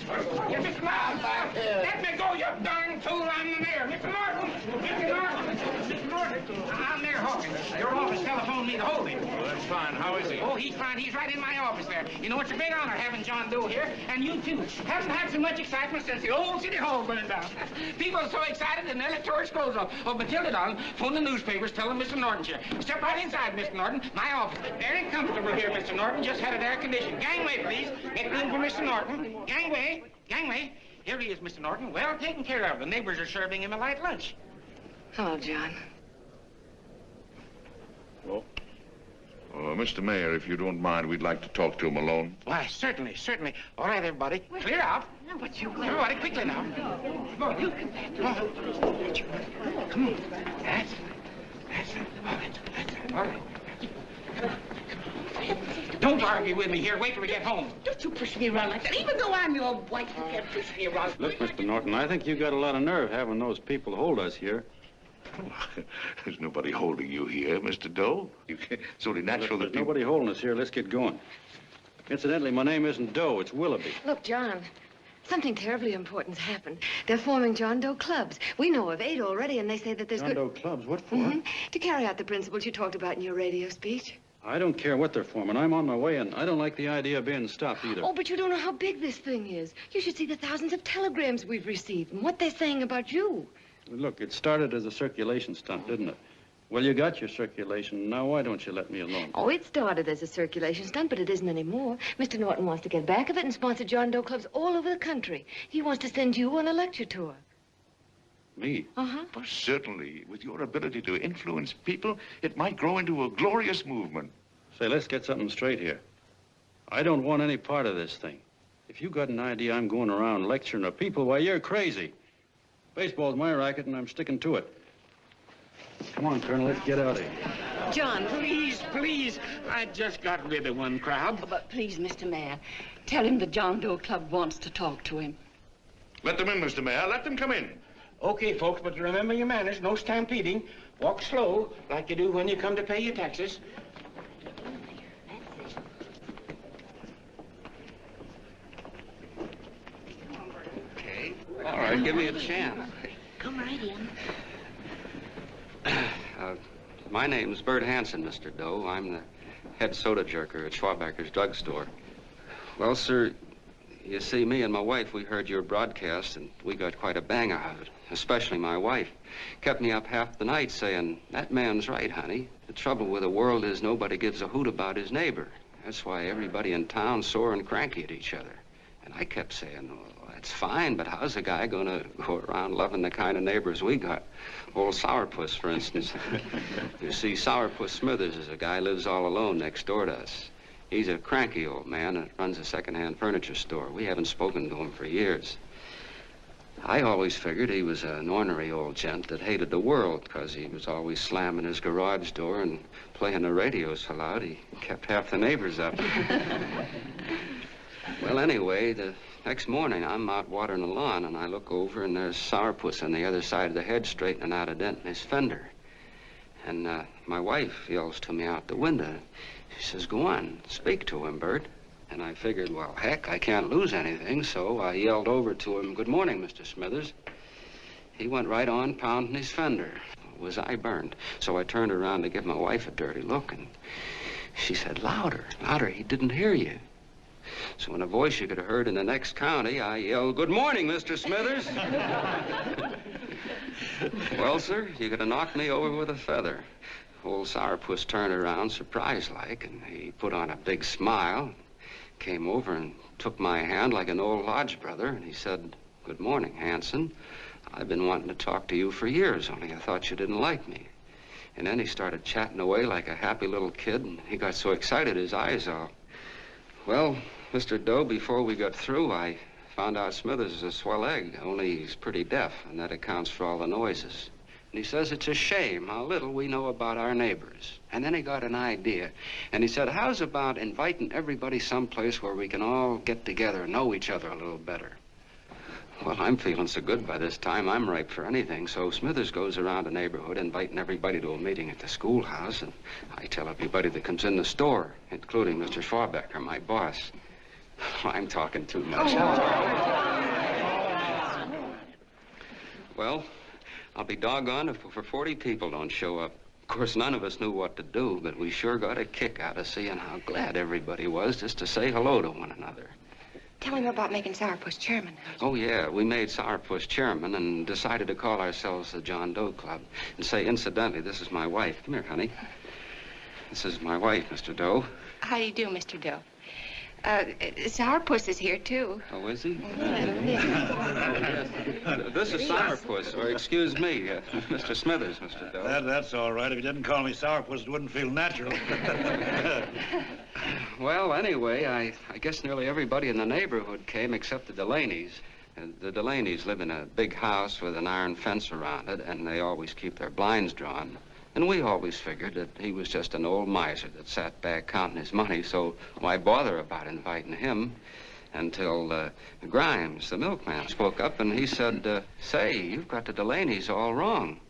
Yes, Mr. Loud. Let me go, you darn fool. I'm the mayor. Mr. Norton. Mr. Norton. Mr. Norton. I'm Mayor Hawkins. Your office telephoned me to hold him. Well, that's fine. How is he? Oh, he's fine. He's right in my office there. You know, it's a great honor having John Doe here, and you too. Haven't had so much excitement since the old City Hall burned down. People are so excited and electoral scrolls off. Oh, Matilda, darling, phone the newspapers, tell them Mr. Norton's here. Step right inside, Mr. Norton. My office. Very comfortable here, Mr. Norton. Just had it air conditioned. Gangway, please. Make room for Mr. Norton. Gangway. Gangway. Here he is, Mr. Norton. Well taken care of. The neighbors are serving him a light lunch. Hello, John. Well? Mr. Mayor, if you don't mind, we'd like to talk to him alone. Why, certainly, certainly. All right, everybody. Clear out. Everybody, quickly now. Come on. Come on. Come on. That's All right. Don't argue with me here. Wait till we get home. Don't you push me around like that. Even though I'm your wife, you can't push me around. Look, Mr. Norton, I think you got a lot of nerve having those people hold us here. There's nobody holding you here, Mr. Doe. It's only natural There's that people... nobody holding us here. Let's get going. Incidentally, my name isn't Doe, it's Willoughby. Look, John, something terribly important's happened. They're forming John Doe clubs. We know of 8 already, and they say that there's John Doe clubs? What for? To carry out the principles you talked about in your radio speech. I don't care what they're forming. I'm on my way, and I don't like the idea of being stopped either. Oh, but you don't know how big this thing is. You should see the thousands of telegrams we've received and what they're saying about you. Look, it started as a circulation stunt, didn't it? Well, you got your circulation. Now, why don't you let me alone? Oh, it started as a circulation stunt, but it isn't anymore. Mr. Norton wants to get back of it and sponsor John Doe clubs all over the country. He wants to send you on a lecture tour. Me? Uh-huh. Well, certainly, with your ability to influence people, it might grow into a glorious movement. Say, let's get something straight here. I don't want any part of this thing. If you got an idea I'm going around lecturing to people, why, you're crazy. Baseball's my racket, and I'm sticking to it. Come on, Colonel, let's get out of here. John, Please, please. I just got rid of one crowd. But please, Mr. Mayor, tell him the John Doe Club wants to talk to him. Let them in, Mr. Mayor. Let them come in. Okay, folks, but remember your manners. No stampeding. Walk slow, like you do when you come to pay your taxes. Okay. All right, give me a chance. Come right in. My name's Bert Hansen, Mr. Doe. I'm the head soda jerker at Schwabacker's drugstore. Well, sir, you see, me and my wife, we heard your broadcast, and we got quite a bang out of it, especially my wife. Kept me up half the night saying, that man's right, honey. The trouble with the world is nobody gives a hoot about his neighbor. That's why everybody in town's sore and cranky at each other. And I kept saying, well, that's fine, but how's a guy gonna go around loving the kind of neighbors we got? Old Sourpuss, for instance. You see, Sourpuss Smithers is a guy lives all alone next door to us. He's a cranky old man that runs a second-hand furniture store. We haven't spoken to him for years. I always figured he was an ornery old gent that hated the world because he was always slamming his garage door and playing the radio so loud he kept half the neighbors up. Well, anyway, the next morning I'm out watering the lawn and I look over and there's Sourpuss on the other side of the hedge straightening out a dent in his fender. And my wife yells to me out the window. She says, go on, speak to him, Bert. And I figured, well, heck, I can't lose anything, so I yelled over to him, good morning, Mr. Smithers. He went right on pounding his fender. Was I burned? So I turned around to give my wife a dirty look, and she said, louder, louder, he didn't hear you. So in a voice you could have heard in the next county, I yelled, good morning, Mr. Smithers. Well, sir, you could have knocked me over with a feather. Old Sourpuss turned around, surprised-like, and he put on a big smile, came over and took my hand like an old lodge brother, and he said, good morning, Hanson. I've been wanting to talk to you for years, only I thought you didn't like me. And then he started chatting away like a happy little kid, and he got so excited his eyes all... Well, Mr. Doe, before we got through, I found out Smithers is a swell egg, only he's pretty deaf, and that accounts for all the noises. And he says it's a shame how little we know about our neighbors. And then he got an idea. And he said, how's about inviting everybody someplace where we can all get together and know each other a little better? Well, I'm feeling so good by this time, I'm ripe for anything. So Smithers goes around the neighborhood inviting everybody to a meeting at the schoolhouse. And I tell everybody that comes in the store, including Mr. Schwabacker, my boss. I'm talking too much. Well, I'll be doggone if over 40 people don't show up. Of course, none of us knew what to do, but we sure got a kick out of seeing how glad everybody was just to say hello to one another. Tell him about making Sourpuss chairman. Oh, yeah, we made Sourpuss chairman and decided to call ourselves the John Doe Club. And say, incidentally, this is my wife. Come here, honey. This is my wife, Mr. Doe. How do you do, Mr. Doe? Sourpuss is here, too. Oh, is he? This is Sourpuss, or excuse me, Mr. Smithers, Mr. Doe. That's all right. If you didn't call me Sourpuss, it wouldn't feel natural. Well, anyway, I guess nearly everybody in the neighborhood came except the Delaney's. The Delaney's live in a big house with an iron fence around it, and they always keep their blinds drawn. And we always figured that he was just an old miser that sat back counting his money, so why bother about inviting him? Until Grimes, the milkman, spoke up and he said, say, you've got the Delaney's all wrong.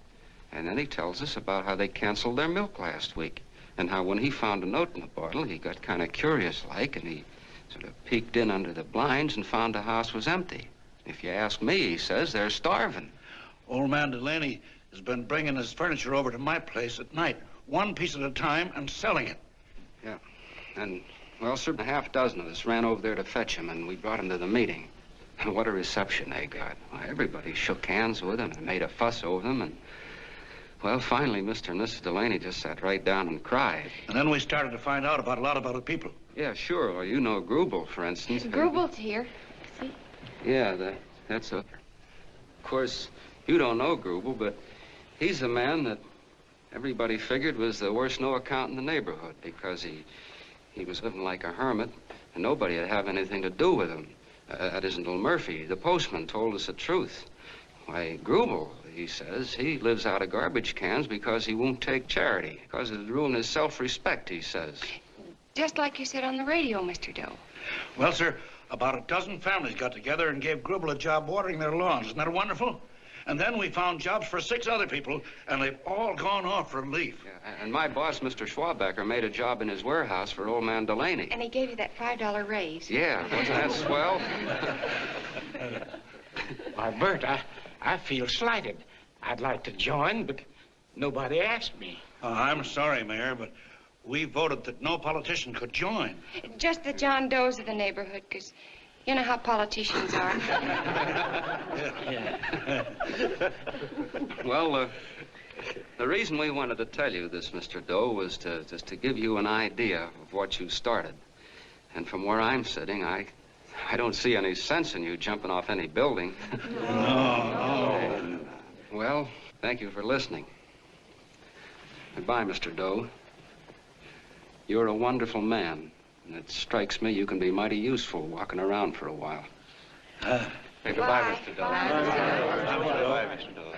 And then he tells us about how they canceled their milk last week and how when he found a note in the bottle, he got kind of curious-like and he sort of peeked in under the blinds and found the house was empty. If you ask me, he says, they're starving. Old man Delaney has been bringing his furniture over to my place at night, one piece at a time, and selling it. Yeah. And, well, sir, a half dozen of us ran over there to fetch him, and we brought him to the meeting. And what a reception they got. Why, everybody shook hands with him and made a fuss over them, and, well, finally, Mr. and Mrs. Delaney just sat right down and cried. And then we started to find out about a lot of other people. Yeah, sure. Well, you know Grubel, for instance. Grubel's here. See? Yeah, that's a... Of course, you don't know Grubel, but he's a man that everybody figured was the worst no-account in the neighborhood because he was living like a hermit and nobody would have anything to do with him. That isn't little Murphy. The postman told us the truth. Why, Grubel, he says, he lives out of garbage cans because he won't take charity, because it'd ruin his self-respect, he says. Just like you said on the radio, Mr. Doe. Well, sir, about a dozen families got together and gave Grubel a job watering their lawns. Isn't that wonderful? And then we found jobs for 6 other people, and they've all gone off for leave. Yeah, and my boss, Mr. Schwabecker, made a job in his warehouse for old man Delaney. And he gave you that $5 raise. Yeah, wasn't that swell? Why, Bert, I feel slighted. I'd like to join, but nobody asked me. I'm sorry, Mayor, but we voted that no politician could join. Just the John Does of the neighborhood, because you know how politicians are. Well, the reason we wanted to tell you this, Mr. Doe, was just to give you an idea of what you started. And from where I'm sitting, I don't see any sense in you jumping off any building. No. Well, thank you for listening. Goodbye, Mr. Doe. You're a wonderful man, and it strikes me you can be mighty useful walking around for a while. Hey, goodbye, Mr. Doe. Goodbye, Mr. Doe.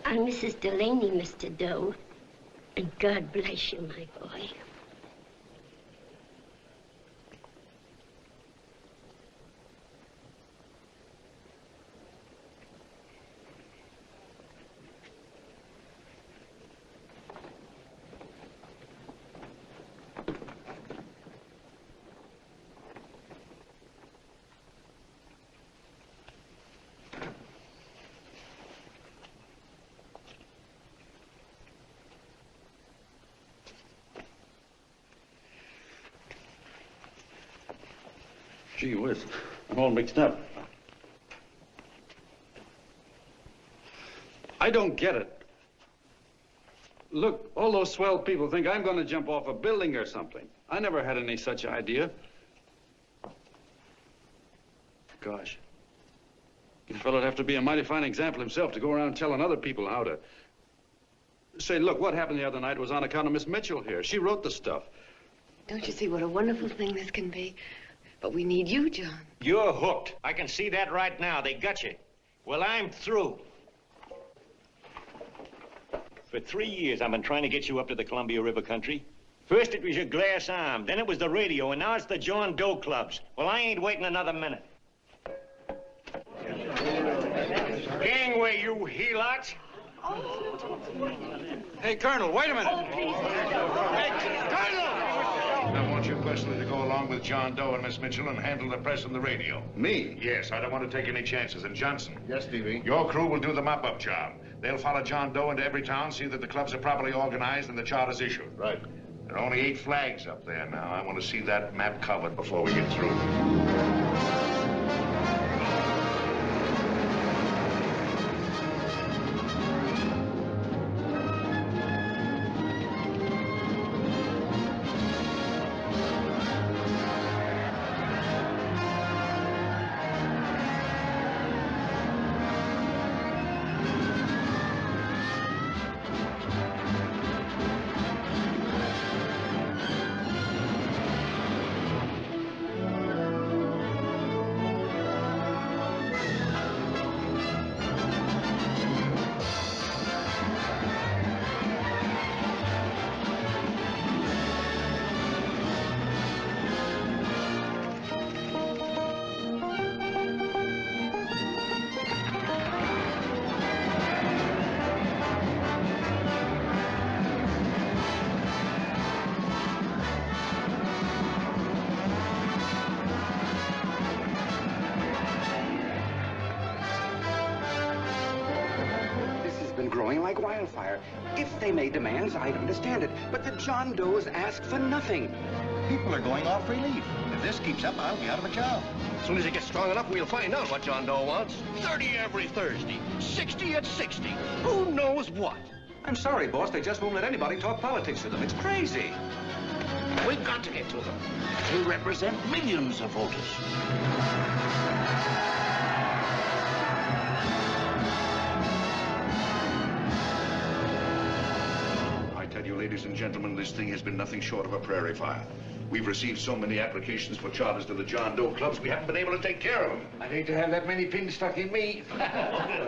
I'm Mrs. Delaney, Mr. Doe, and God bless you, my boy. Gee whiz, I'm all mixed up. I don't get it. Look, all those swell people think I'm going to jump off a building or something. I never had any such idea. Gosh. The fellow'd have to be a mighty fine example himself to go around telling other people how to... Say, look, what happened the other night was on account of Miss Mitchell here. She wrote the stuff. Don't you see what a wonderful thing this can be? But we need you, John. You're hooked. I can see that right now. They got you. Well, I'm through. For 3 years, I've been trying to get you up to the Columbia River country. First, it was your glass arm. Then it was the radio. And now it's the John Doe clubs. Well, I ain't waiting another minute. Gangway, you helots. Hey, Colonel, wait a minute. Hey, Colonel! I want you personally to go along with John Doe and Miss Mitchell and handle the press and the radio. Me? Yes, I don't want to take any chances. And Johnson. Yes, Stevie? Your crew will do the mop-up job. They'll follow John Doe into every town, see that the clubs are properly organized and the charter's issued. Right. There are only 8 flags up there now. I want to see that map covered before we get through. hellfire. If they made demands, I'd understand it. But the John Does ask for nothing. People are going off relief. If this keeps up, I'll be out of a job. As soon as it gets strong enough, we'll find out what John Doe wants. 30 every Thursday, 60 at 60. Who knows what? I'm sorry, boss. They just won't let anybody talk politics to them. It's crazy. We've got to get to them. They represent millions of voters. I tell you, ladies and gentlemen, this thing has been nothing short of a prairie fire. We've received so many applications for charters to the John Doe clubs, we haven't been able to take care of them. I'd hate to have that many pins stuck in me.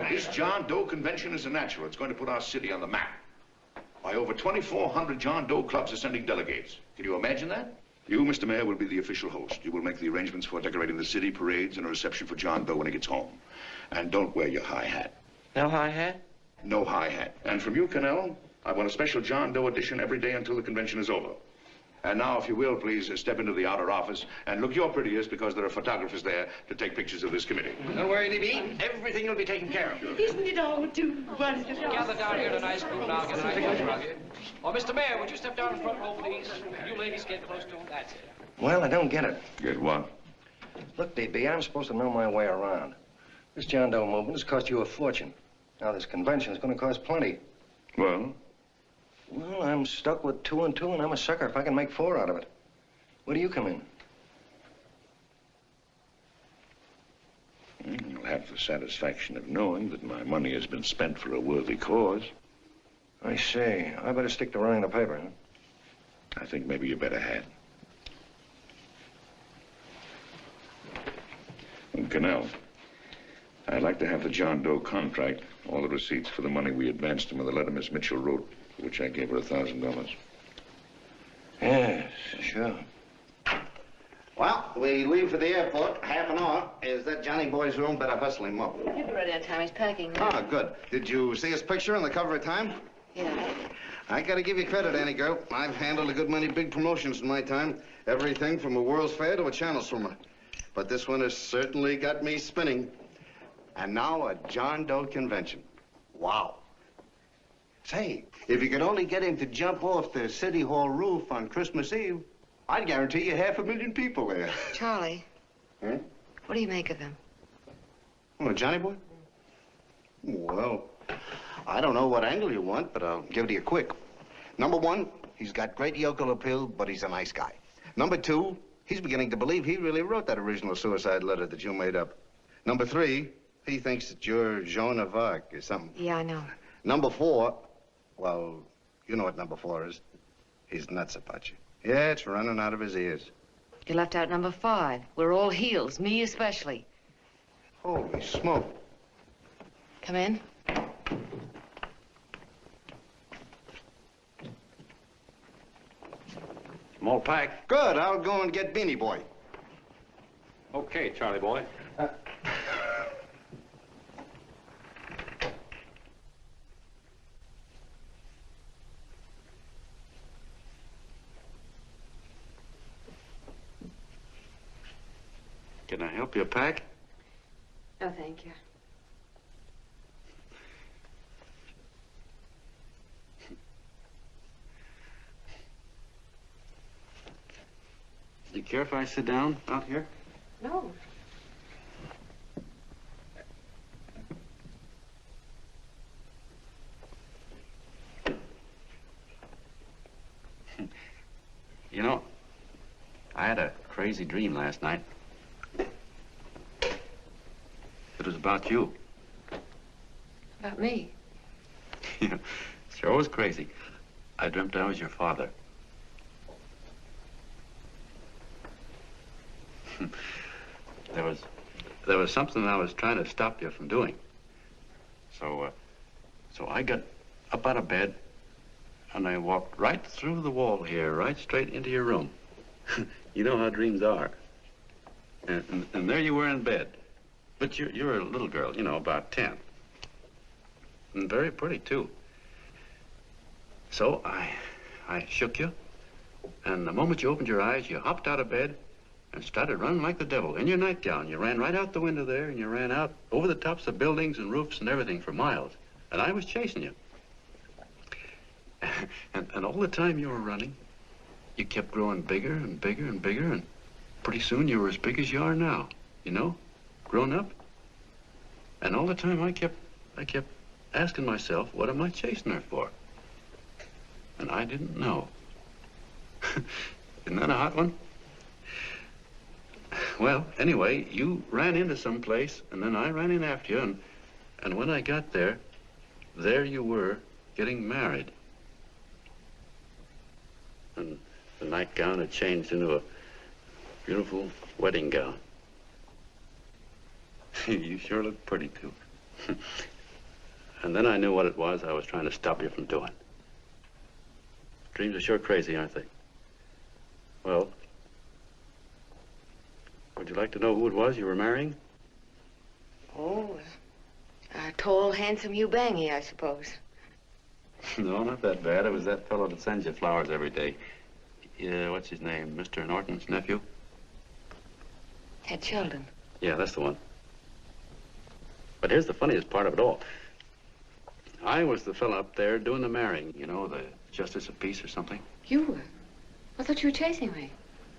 This John Doe convention is a natural. It's going to put our city on the map. Why, over 2,400 John Doe clubs are sending delegates. Can you imagine that? You, Mr. Mayor, will be the official host. You will make the arrangements for decorating the city, parades, and a reception for John Doe when he gets home. And don't wear your high hat. No high hat? No high hat. And from you, Cannell, I want a special John Doe edition every day until the convention is over. And now, if you will, please step into the outer office and look your prettiest because there are photographers there to take pictures of this committee. Don't worry, Libby. Everything will be taken care of. Isn't it all too wonderful? Gather down here to nice group now. Get a nice picture. Oh, Mr. Mayor, would you step down in front row, please? You ladies get close to him. That's it. Well, I don't get it. Get what? Look, DB, I'm supposed to know my way around. This John Doe movement has cost you a fortune. Now, this convention is going to cost plenty. Well? Well, I'm stuck with 2 and 2, and I'm a sucker if I can make 4 out of it. Where do you come in? You'll have the satisfaction of knowing that my money has been spent for a worthy cause. I see. I better stick to running the paper, huh? I think maybe you better had. And Cannell, I'd like to have the John Doe contract, all the receipts for the money we advanced him, and the letter Miss Mitchell wrote, for which I gave her $1,000. Yes, sure. Well, we leave for the airport. Half an hour. Is that Johnny boy's room? Better hustle him up. He'll be ready on time. He's packing. Ah, good. Did you see his picture on the cover of Time? Yeah. I gotta give you credit, Annie girl. I've handled a good many big promotions in my time. Everything from a World's Fair to a channel swimmer. But this one has certainly got me spinning. And now a John Doe convention. Wow. Say, if you could only get him to jump off the City Hall roof on Christmas Eve, I'd guarantee you 500,000 people there. Charlie. Huh? What do you make of him? Oh, Johnny boy? Well, I don't know what angle you want, but I'll give it to you quick. Number 1, he's got great yokel appeal, but he's a nice guy. Number 2, he's beginning to believe he really wrote that original suicide letter that you made up. Number 3, he thinks that you're Joan of Arc or something. Yeah, I know. Number 4, well, you know what number 4 is. He's nuts about you. Yeah, it's running out of his ears. You left out number 5. We're all heels, me especially. Holy smoke. Come in. Small pack. Good. I'll go and get Beanie Boy. Okay, Charlie boy. Can I help you pack? No, thank you. Do you care if I sit down out here? No. You know, I had a crazy dream last night. It was about you. About me? Yeah, sure was crazy. I dreamt I was your father. There was something I was trying to stop you from doing. So I got up out of bed and I walked right through the wall here, right straight into your room. You know how dreams are. And there you were in bed. But you're a little girl, you know, about 10. And very pretty, too. So I shook you, and the moment you opened your eyes, you hopped out of bed and started running like the devil in your nightgown. You ran right out the window there, and you ran out over the tops of buildings and roofs and everything for miles. And I was chasing you. And all the time you were running, you kept growing bigger and bigger and bigger, and pretty soon you were as big as you are now, you know, grown up. And all the time I kept asking myself, what am I chasing her for? And I didn't know. Isn't that a hot one? Well, anyway, you ran into some place, and then I ran in after you, and when I got there you were getting married. And the nightgown had changed into a beautiful wedding gown. You sure look pretty, too. And then I knew what it was I was trying to stop you from doing. Dreams are sure crazy, aren't they? Well, would you like to know who it was you were marrying? Oh, a tall, handsome Hugh Bangy, I suppose. No, not that bad. It was that fellow that sends you flowers every day. What's his name? Mr. Norton's nephew? Ted Sheldon. Yeah, that's the one. But here's the funniest part of it all. I was the fella up there doing the marrying, you know, the justice of peace or something. You were? I thought you were chasing me.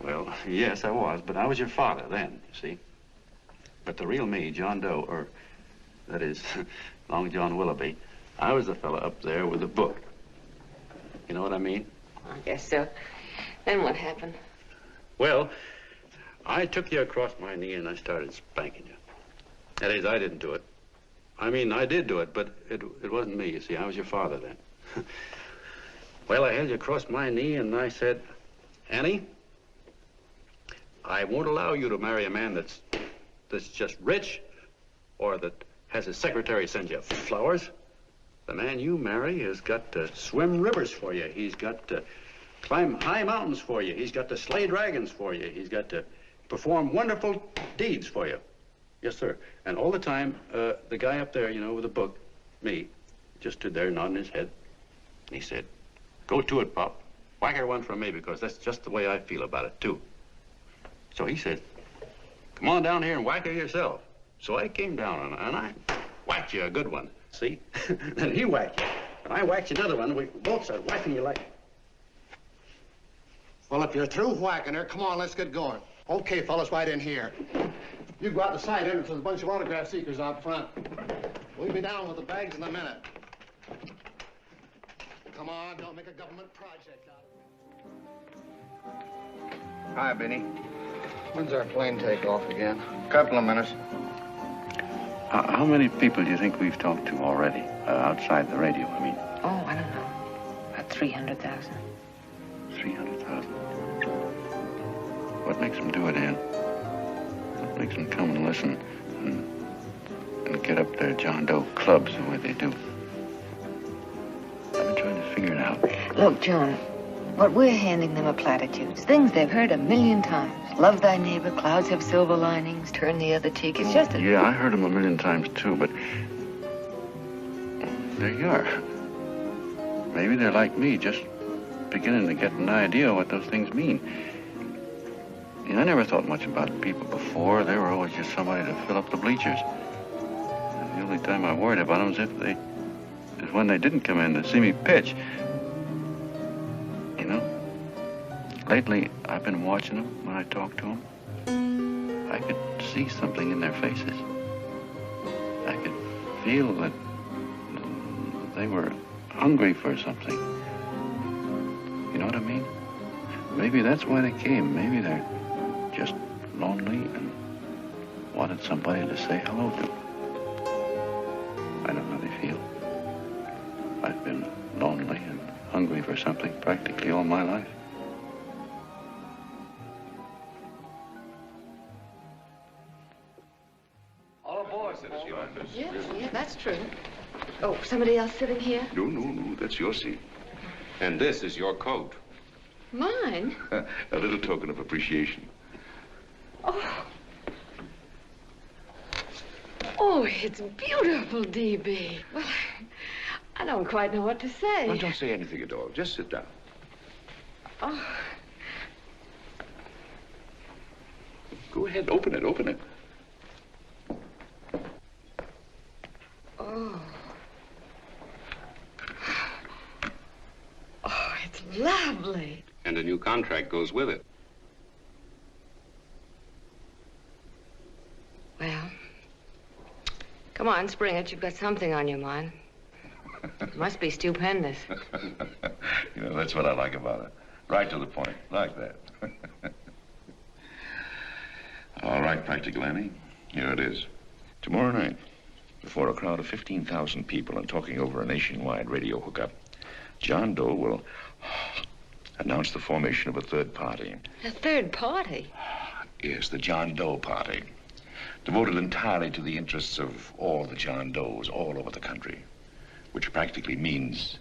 Well, yes, I was, but I was your father then, you see. But the real me, John Doe, or that is, Long John Willoughby, I was the fella up there with the book. You know what I mean? I guess so. Then what happened? Well, I took you across my knee and I started spanking you. That is, I didn't do it. I mean, I did do it, but it wasn't me, you see. I was your father then. Well, I held you across my knee and I said, Annie, I won't allow you to marry a man that's just rich or that has his secretary send you flowers. The man you marry has got to swim rivers for you. He's got to climb high mountains for you. He's got to slay dragons for you. He's got to perform wonderful deeds for you. Yes, sir. And all the time, the guy up there, you know, with the book, me, just stood there nodding his head. And he said, go to it, Pop. Whack her one from me, because that's just the way I feel about it, too. So he said, come on down here and whack her yourself. So I came down and I whacked you a good one, see? Then he whacked you, and I whacked you another one. We both started whacking you like... Well, if you're through whacking her, come on, let's get going. Okay, fellas, right in here. You go out the side entrance. There's a bunch of autograph seekers out front. We'll be down with the bags in a minute. Come on, don't make a government project out of it. Hi, Benny. When's our plane take off again? Couple of minutes. How many people do you think we've talked to already, outside the radio, I mean? Oh, I don't know. About 300,000. 300,000. What makes them do it, Ann? What makes them come and listen and get up their John Doe clubs the way they do? I've been trying to figure it out. Look, John, what we're handing them are platitudes. Things they've heard 1,000,000 times. Love thy neighbor, clouds have silver linings, turn the other cheek. It's just a... Yeah, I heard them 1,000,000 times, too, but... there you are. Maybe they're like me, just beginning to get an idea of what those things mean. You know, I never thought much about people before. They were always just somebody to fill up the bleachers. And the only time I worried about them is when they didn't come in to see me pitch. You know, lately I've been watching them when I talk to them. I could see something in their faces. I could feel that they were hungry for something. You know what I mean? Maybe that's why they came. Maybe they're just lonely and wanted somebody to say hello to. I know how they feel. I've been lonely and hungry for something practically all my life. All aboard. Yeah, that's true. Oh, somebody else sitting here? No, that's your seat. And this is your coat. Mine? A little token of appreciation. Oh. Oh, it's beautiful, D.B. Well, I don't quite know what to say. Well, don't say anything at all. Just sit down. Oh. Go ahead, open it. Oh. lovely. And a new contract goes with it. Well, come on, spring it. You've got something on your mind. It must be stupendous. You know, that's what I like about it. Right to the point, like that. All right, Practical Annie, here it is. Tomorrow night, before a crowd of 15,000 people and talking over a nationwide radio hookup, John Doe will announce the formation of a third party. A third party? Yes, the John Doe Party. Devoted entirely to the interests of all the John Does all over the country, which practically means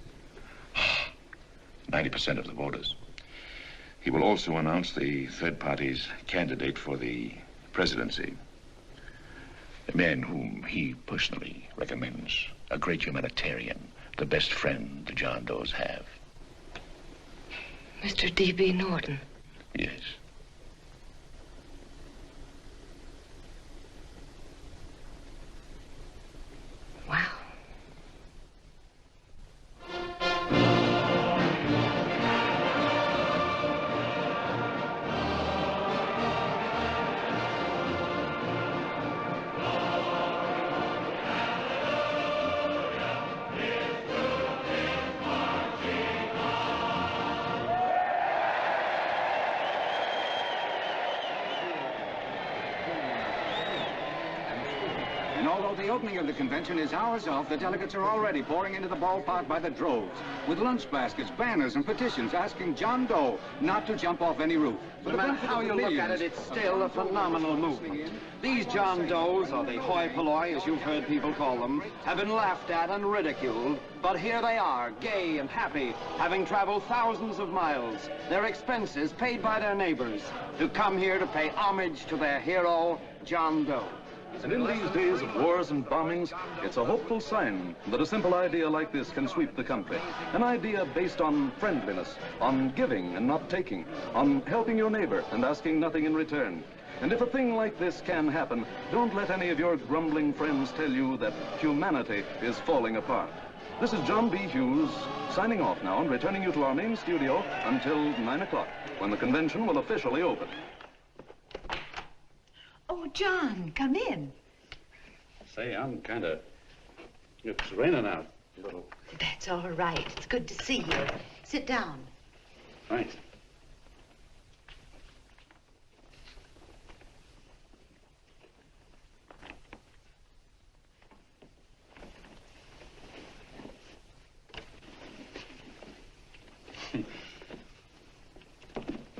90% of the voters. He will also announce the third party's candidate for the presidency. A man whom he personally recommends, a great humanitarian, the best friend the John Does have. Mr. D.B. Norton. Yes. Wow. And although the opening of the convention is hours off, the delegates are already pouring into the ballpark by the droves, with lunch baskets, banners, and petitions asking John Doe not to jump off any roof. No matter how you look at it, it's still a phenomenal movement. These John Does, or the hoi polloi, as you've heard people call them, have been laughed at and ridiculed, but here they are, gay and happy, having traveled thousands of miles, their expenses paid by their neighbors, to come here to pay homage to their hero, John Doe. And in these days of wars and bombings, it's a hopeful sign that a simple idea like this can sweep the country. An idea based on friendliness, on giving and not taking, on helping your neighbor and asking nothing in return. And if a thing like this can happen, don't let any of your grumbling friends tell you that humanity is falling apart. This is John B. Hughes, signing off now and returning you to our main studio until 9 o'clock, when the convention will officially open. Oh, John, come in. Say, I'm kind of... It's raining out a little. That's all right. It's good to see you. Sit down. Thanks.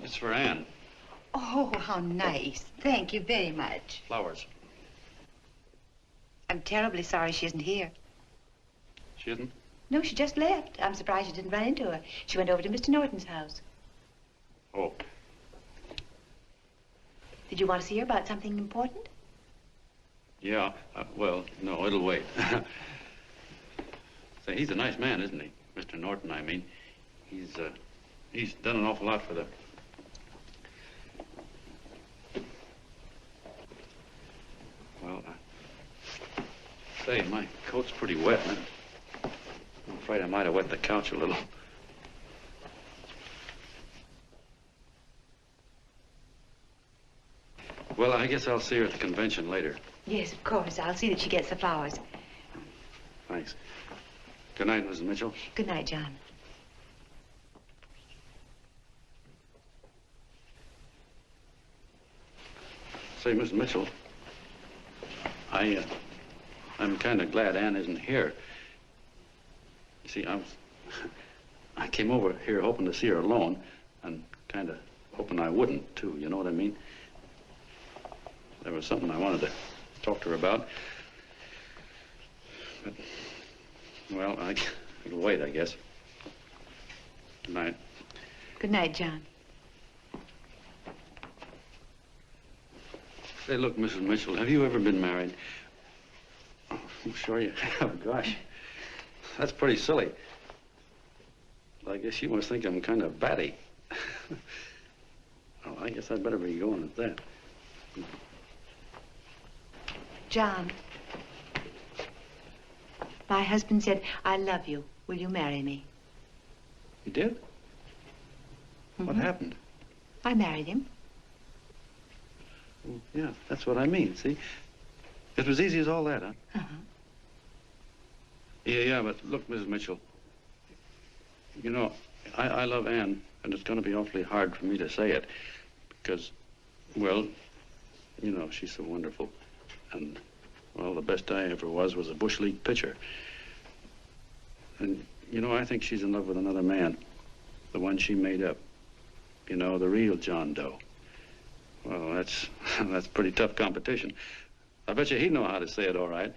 It's for Anne. Oh, how nice. Thank you very much. Flowers. I'm terribly sorry she isn't here. She isn't? No, she just left. I'm surprised you didn't run into her. She went over to Mr. Norton's house. Oh. Did you want to see her about something important? Yeah, well, no, it'll wait. Say, he's a nice man, isn't he? Mr. Norton, I mean. He's done an awful lot for the... Well, say, my coat's pretty wet, and I'm afraid I might have wet the couch a little. Well, I guess I'll see her at the convention later. Yes, of course. I'll see that she gets the flowers. Thanks. Good night, Mrs. Mitchell. Good night, John. Say, Mrs. Mitchell, I'm kind of glad Anne isn't here. You see, I came over here hoping to see her alone, and kind of hoping I wouldn't, too, you know what I mean? There was something I wanted to talk to her about. But, well, it'll wait, I guess. Good night. Good night, John. Say, look, Mrs. Mitchell, have you ever been married? Oh, I'm sure you have. Gosh, that's pretty silly. Well, I guess you must think I'm kind of batty. Well, I guess I'd better be going at that. John, my husband said, I love you. Will you marry me? You did? What happened? I married him. Well, yeah, that's what I mean, see? It was easy as all that, huh? Uh-huh. Yeah, but look, Mrs. Mitchell, you know, I love Anne, and it's going to be awfully hard for me to say it because, well, you know, she's so wonderful. And, well, the best I ever was a Bush League pitcher. And, you know, I think she's in love with another man, the one she made up. You know, the real John Doe. Well, that's pretty tough competition. I bet you he'd know how to say it all right.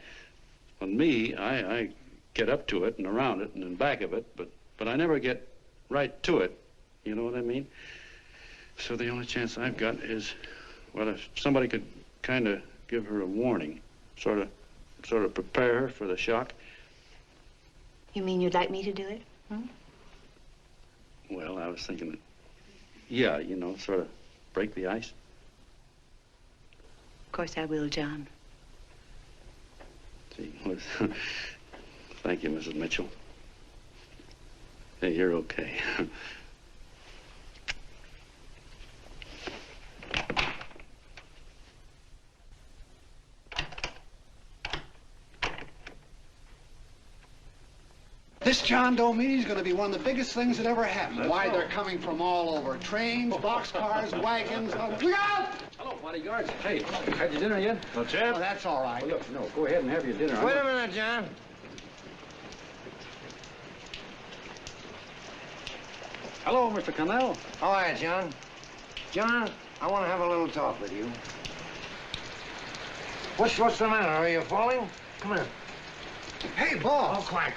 On me, I get up to it and around it and in back of it, but I never get right to it. You know what I mean? So the only chance I've got is, well, if somebody could kind of give her a warning, sort of prepare her for the shock. You mean you'd like me to do it? Hmm? Well, I was thinking that, yeah, you know, sort of break the ice. Of course I will, John. Gee, well, thank you, Mrs. Mitchell. Hey, you're okay. This John Doe meeting is going to be one of the biggest things that ever happened. Why, they're coming from all over. Trains, boxcars, wagons. Look out! Hello, bodyguards. Hey, had your dinner yet? No, Chad? Oh, that's all right. Well, look, no, go ahead and have your dinner. Wait a minute, John. Hello, Mr. Connell. How are you, John? John, I want to have a little talk with you. What's the matter? Are you falling? Come here. Hey, boss. Oh, quiet.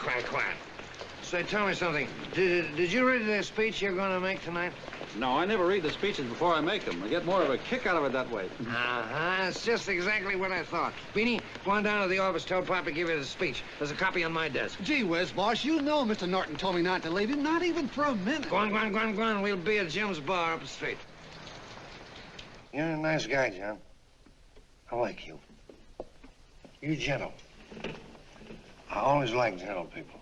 Say, tell me something. Did you read the speech you're going to make tonight? No, I never read the speeches before I make them. I get more of a kick out of it that way. Uh-huh. It's just exactly what I thought. Beanie, go on down to the office, tell Pop to give you the speech. There's a copy on my desk. Gee whiz, boss, you know Mr. Norton told me not to leave him, not even for a minute. Go on. We'll be at Jim's bar up the street. You're a nice guy, John. I like you. You're gentle. I always like gentle people.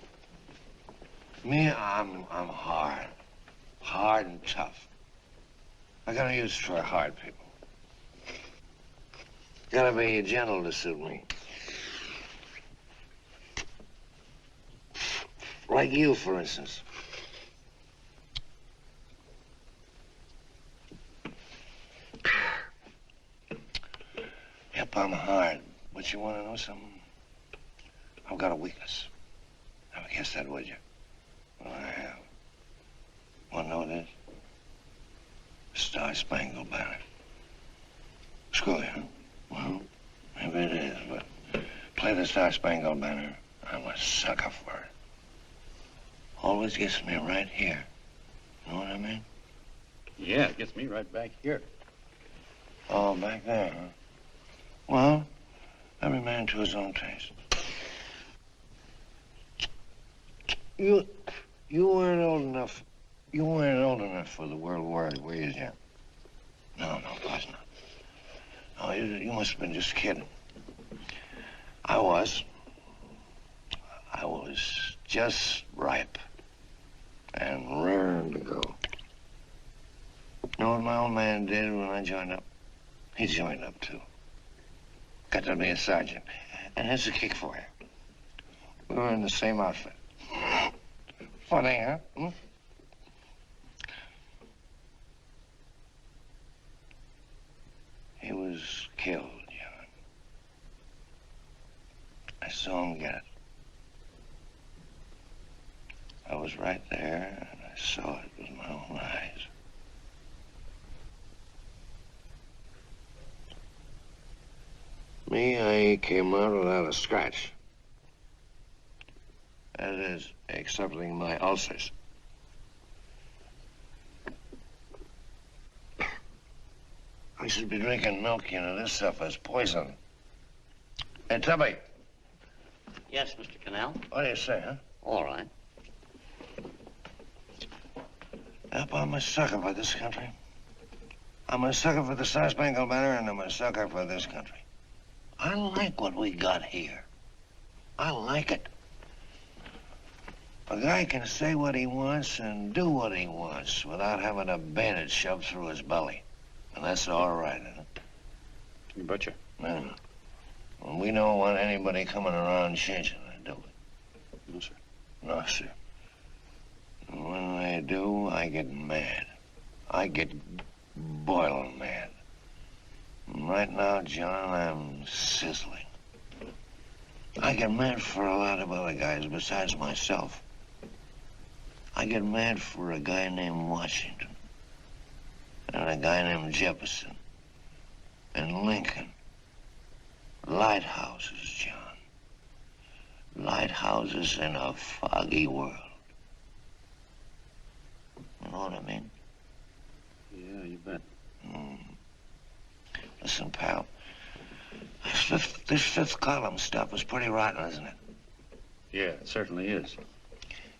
Me, I'm hard. Hard and tough. I got no use for hard people. Gotta be gentle to suit me. Like you, for instance. Yep, I'm hard. But you want to know something? I've got a weakness. Never guess that, would you? Well, I have. Want to know what it is? Star-Spangled Banner. Screw you, huh? Well, maybe it is, but play the Star-Spangled Banner. I'm a sucker for it. Always gets me right here. Know what I mean? Yeah, it gets me right back here. Oh, back there, huh? Well, every man to his own taste. You weren't old enough. You weren't old enough for the World War, were you, Jim? No, of course not. No, you must have been just kidding. I was just ripe and raring to go. You know what my old man did when I joined up? He joined up, too. Got to be a sergeant. And here's a kick for you. We were in the same outfit. Funny, huh? Hmm? He was killed, John. I saw him get it. I was right there, and I saw it with my own eyes. Me, I came out without a scratch. That is, excepting my ulcers. I should be drinking milk, you know. This stuff is poison. Hey, Tubby. Yes, Mr. Connell. What do you say, huh? All right. Yep, I'm a sucker for this country. I'm a sucker for the Star-Spangled Banner, and I'm a sucker for this country. I like what we got here. I like it. A guy can say what he wants and do what he wants without having a bayonet shoved through his belly. And that's all right, isn't it? You betcha. Yeah. Well, we don't want anybody coming around changing it, do we? No, sir. No, sir. And when they do, I get mad. I get boiling mad. And right now, John, I'm sizzling. I get mad for a lot of other guys besides myself. I get mad for a guy named Washington, and a guy named Jefferson, and Lincoln. Lighthouses, John. Lighthouses in a foggy world. You know what I mean? Yeah, you bet. Listen, pal. This fifth column stuff is pretty rotten, isn't it? Yeah, it certainly is.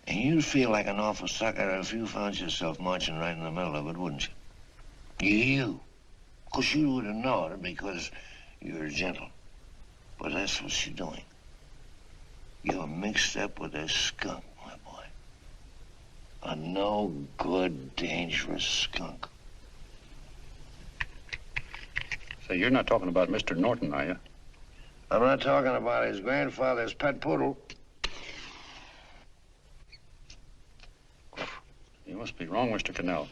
And you'd feel like an awful sucker if you found yourself marching right in the middle of it, wouldn't you? You. Of course, you would have known it because you're gentle. But that's what you're doing. You're mixed up with a skunk, my boy. A no-good, dangerous skunk. Say, you're not talking about Mr. Norton, are you? I'm not talking about his grandfather's pet poodle. You must be wrong, Mr. Cannell.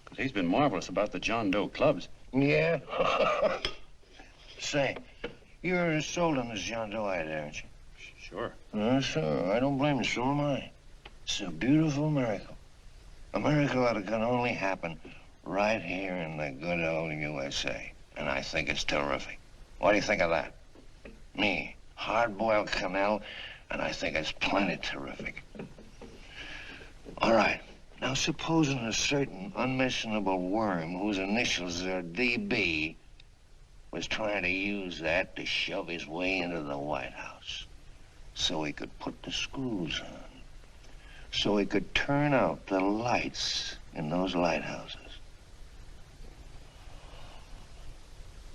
Because he's been marvelous about the John Doe clubs. Yeah? Say, you're sold on this John Doe idea, aren't you? Sure. Sure. I don't blame you. So am I. It's a beautiful miracle. A miracle that can only happen right here in the good old USA. And I think it's terrific. What do you think of that? Me, hard-boiled Cannell, and I think it's plenty terrific. All right. Now, supposing a certain unmentionable worm whose initials are DB was trying to use that to shove his way into the White House so he could put the screws on, so he could turn out the lights in those lighthouses.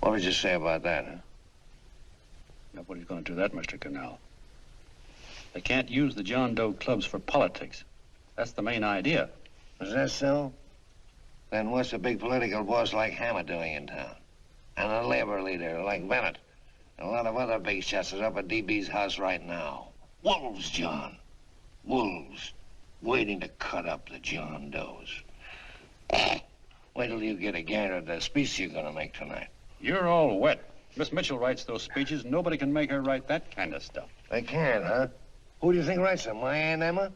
What would you say about that, huh? Nobody's going to do that, Mr. Cannell. They can't use the John Doe clubs for politics. That's the main idea. Is that so? Then what's a big political boss like Hammer doing in town? And a labor leader like Bennett? And a lot of other big shots are up at DB's house right now. Wolves, John. Wolves. Waiting to cut up the John Does. Wait till you get a gander at the speech you're gonna make tonight. You're all wet. Miss Mitchell writes those speeches. Nobody can make her write that kind of stuff. They can't, huh? Who do you think writes them? My Aunt Emma?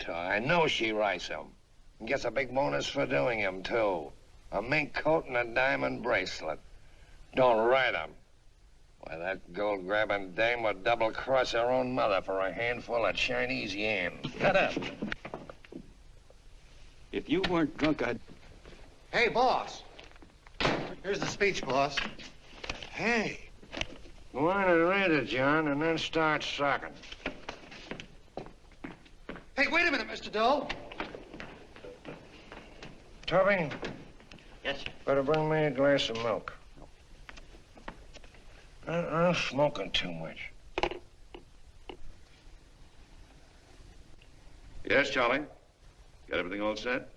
I know she writes them. And gets a big bonus for doing them, too. A mink coat and a diamond bracelet. Don't write them. Why, that gold-grabbing dame would double-cross her own mother for a handful of Chinese yams. Shut up. If you weren't drunk, I'd... Hey, boss. Here's the speech, boss. Hey. Go on and read it, John, and then start sucking. Hey, wait a minute, Mr. Doe. Tubby? Yes, sir. Better bring me a glass of milk. I'm smoking too much. Yes, Charlie? Got everything all set?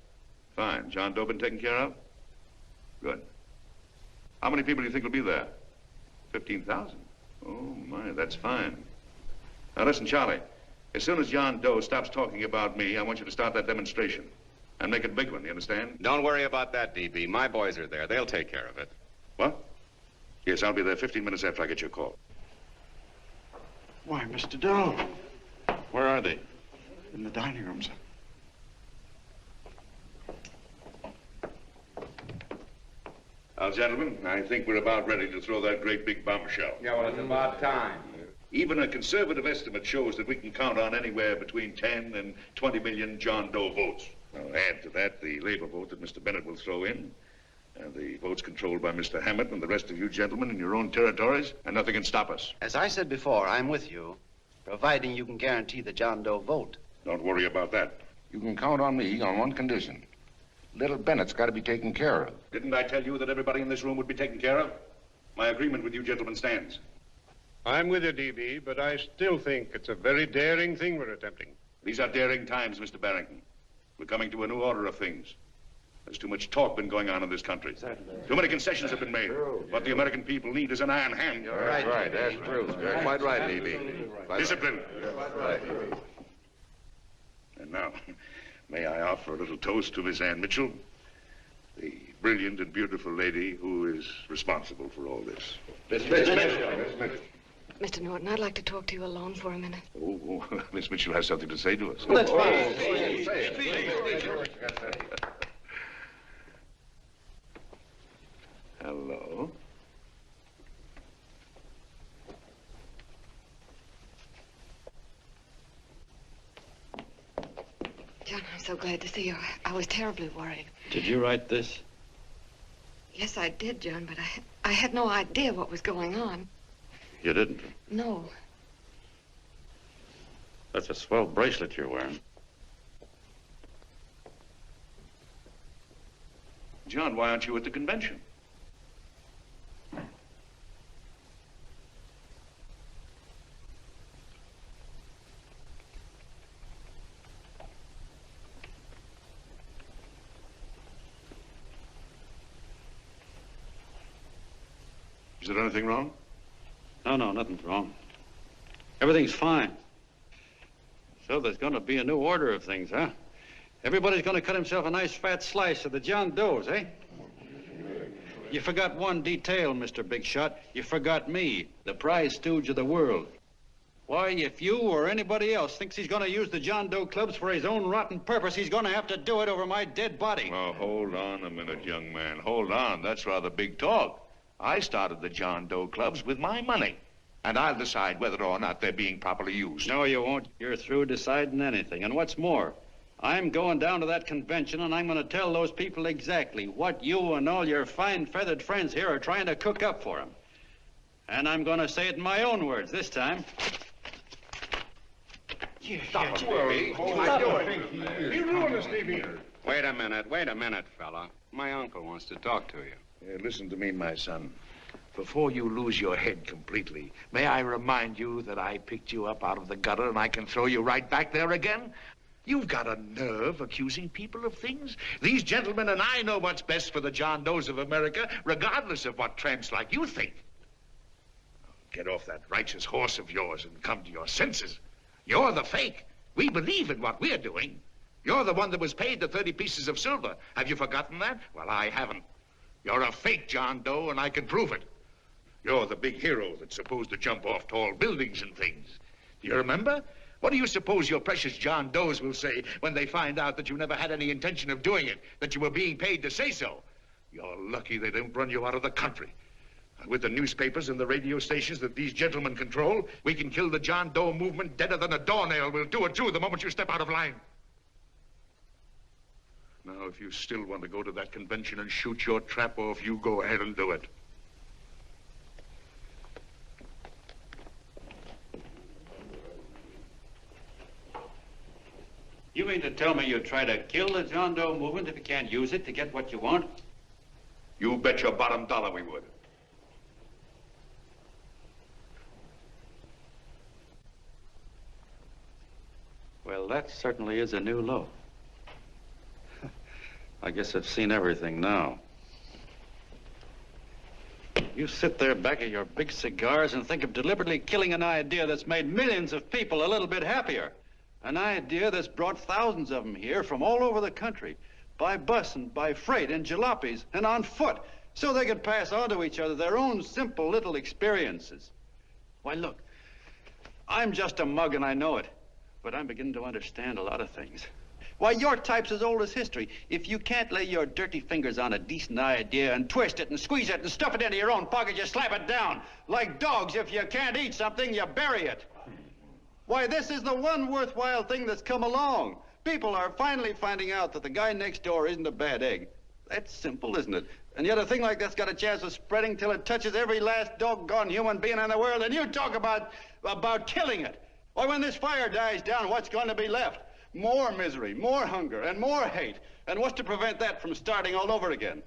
Fine. John Doe been taken care of? Good. How many people do you think will be there? 15,000? Oh, my, that's fine. Now, listen, Charlie. As soon as John Doe stops talking about me, I want you to start that demonstration. And make it a big one, you understand? Don't worry about that, DB. My boys are there. They'll take care of it. What? Yes, I'll be there 15 minutes after I get your call. Why, Mr. Doe. Where are they? In the dining room, sir. Now, gentlemen, I think we're about ready to throw that great big bombshell. Yeah, well, it's about time. Even a conservative estimate shows that we can count on anywhere between 10 and 20 million John Doe votes. Now, add to that the labor vote that Mr. Bennett will throw in, and the votes controlled by Mr. Hammett and the rest of you gentlemen in your own territories, and nothing can stop us. As I said before, I'm with you, providing you can guarantee the John Doe vote. Don't worry about that. You can count on me on one condition. Little Bennett's got to be taken care of. Didn't I tell you that everybody in this room would be taken care of? My agreement with you gentlemen stands. I'm with you, DB, but I still think it's a very daring thing we're attempting. These are daring times, Mr. Barrington. We're coming to a new order of things. There's too much talk been going on in this country. Too many concessions have been made. What the American people need is an iron hand. You're right. That's true. You're quite right, Levy. Discipline. And now, may I offer a little toast to Miss Ann Mitchell, the brilliant and beautiful lady who is responsible for all this. Miss Mitchell. Mr. Norton, I'd like to talk to you alone for a minute. Oh, Miss Mitchell has something to say to us. Let's Hello. John, I'm so glad to see you. I was terribly worried. Did you write this? Yes, I did, John, but I had no idea what was going on. You didn't? No. That's a swell bracelet you're wearing. John, why aren't you at the convention? Is there anything wrong? No, nothing's wrong. Everything's fine. So there's going to be a new order of things, huh? Everybody's going to cut himself a nice fat slice of the John Does, eh? You forgot one detail, Mr. Big Shot. You forgot me, the prize stooge of the world. Why, if you or anybody else thinks he's going to use the John Doe clubs for his own rotten purpose, he's going to have to do it over my dead body. Oh, hold on a minute, young man. Hold on. That's rather big talk. I started the John Doe clubs with my money. And I'll decide whether or not they're being properly used. No, you won't. You're through deciding anything. And what's more, I'm going down to that convention and I'm going to tell those people exactly what you and all your fine feathered friends here are trying to cook up for them. And I'm going to say it in my own words this time. Stop it, baby. What are you doing? You ruined us, Stevie. Wait a minute, fella. My uncle wants to talk to you. Listen to me, my son. Before you lose your head completely, may I remind you that I picked you up out of the gutter and I can throw you right back there again? You've got a nerve accusing people of things. These gentlemen and I know what's best for the John Does of America, regardless of what tramps like you think. Get off that righteous horse of yours and come to your senses. You're the fake. We believe in what we're doing. You're the one that was paid the 30 pieces of silver. Have you forgotten that? Well, I haven't. You're a fake John Doe, and I can prove it. You're the big hero that's supposed to jump off tall buildings and things. Do you remember? What do you suppose your precious John Does will say when they find out that you never had any intention of doing it, that you were being paid to say so? You're lucky they don't run you out of the country. With the newspapers and the radio stations that these gentlemen control, we can kill the John Doe movement deader than a doornail. We'll do it, too, the moment you step out of line. Now, if you still want to go to that convention and shoot your trap off, you go ahead and do it. You mean to tell me you'd try to kill the John Doe movement if you can't use it to get what you want? You bet your bottom dollar we would. Well, that certainly is a new low. I guess I've seen everything now. You sit there back of your big cigars and think of deliberately killing an idea that's made millions of people a little bit happier. An idea that's brought thousands of them here from all over the country, by bus and by freight and jalopies and on foot, so they could pass on to each other their own simple little experiences. Why, look, I'm just a mug and I know it, but I'm beginning to understand a lot of things. Why, your type's as old as history. If you can't lay your dirty fingers on a decent idea and twist it and squeeze it and stuff it into your own pocket, you slap it down. Like dogs, if you can't eat something, you bury it. Why, this is the one worthwhile thing that's come along. People are finally finding out that the guy next door isn't a bad egg. That's simple, isn't it? And yet a thing like that's got a chance of spreading till it touches every last doggone human being in the world, and you talk about killing it. Why, when this fire dies down, what's going to be left? More misery, more hunger, and more hate. And what's to prevent that from starting all over again?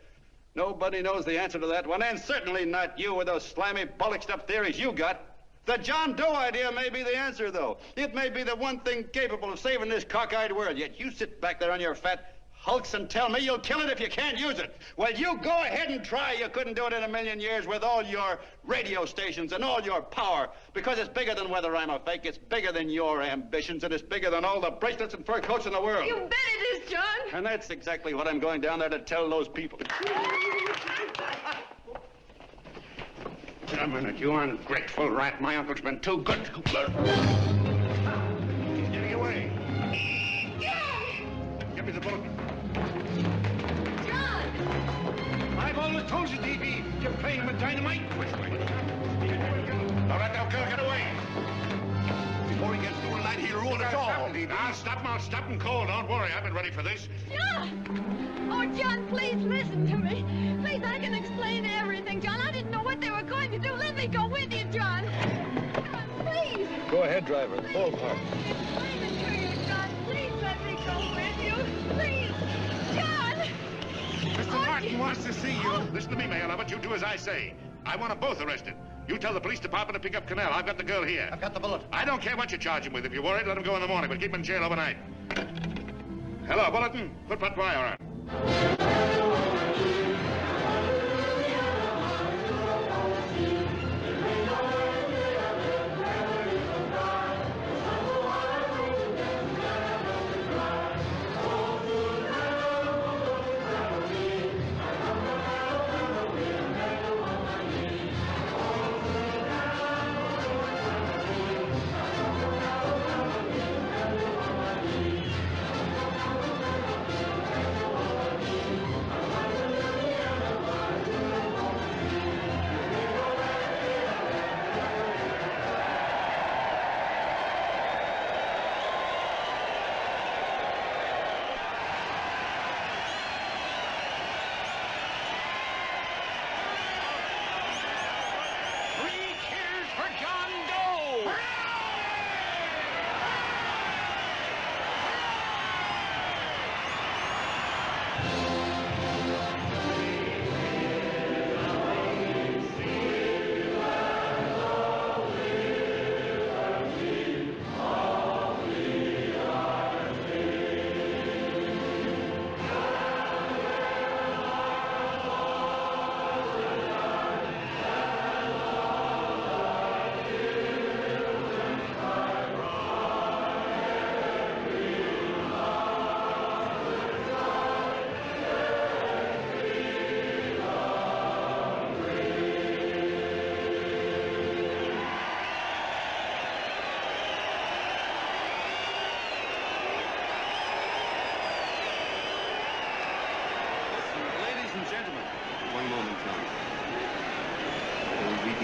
Nobody knows the answer to that one, and certainly not you with those slimy, bollixed-up theories you got. The John Doe idea may be the answer, though. It may be the one thing capable of saving this cockeyed world. Yet you sit back there on your fat hulks and tell me you'll kill it if you can't use it. Well, you go ahead and try. You couldn't do it in a million years with all your radio stations and all your power. Because it's bigger than whether I'm a fake. It's bigger than your ambitions, and it's bigger than all the bracelets and fur coats in the world. You bet it is, John. And that's exactly what I'm going down there to tell those people. A minute, you ungrateful rat. My uncle's been too good. Getting away. Give me the bullet. John! I've always told you, DB, you're playing with dynamite. Which way? All right, now, get away. Before he gets through tonight, he'll ruin us all. I'll stop him cold. Don't worry, I've been ready for this. John! Oh, John, please listen to me. Please, I can explain everything, John. I didn't know what they were going to do. Let me go with you, John. John, please. Go ahead, driver. The ballpark. Explain it to you, John. Please let me go with you. Please. John! Mr. Norton wants to see you. Listen to me, Mayor Lovett. You do as I say. I want them both arrested. You tell the police department to pick up Cannell. I've got the girl here. I've got the bullet. I don't care what you charge him with. If you're worried, let him go in the morning, but keep him in jail overnight. Hello, Bulletin. Put that wire on.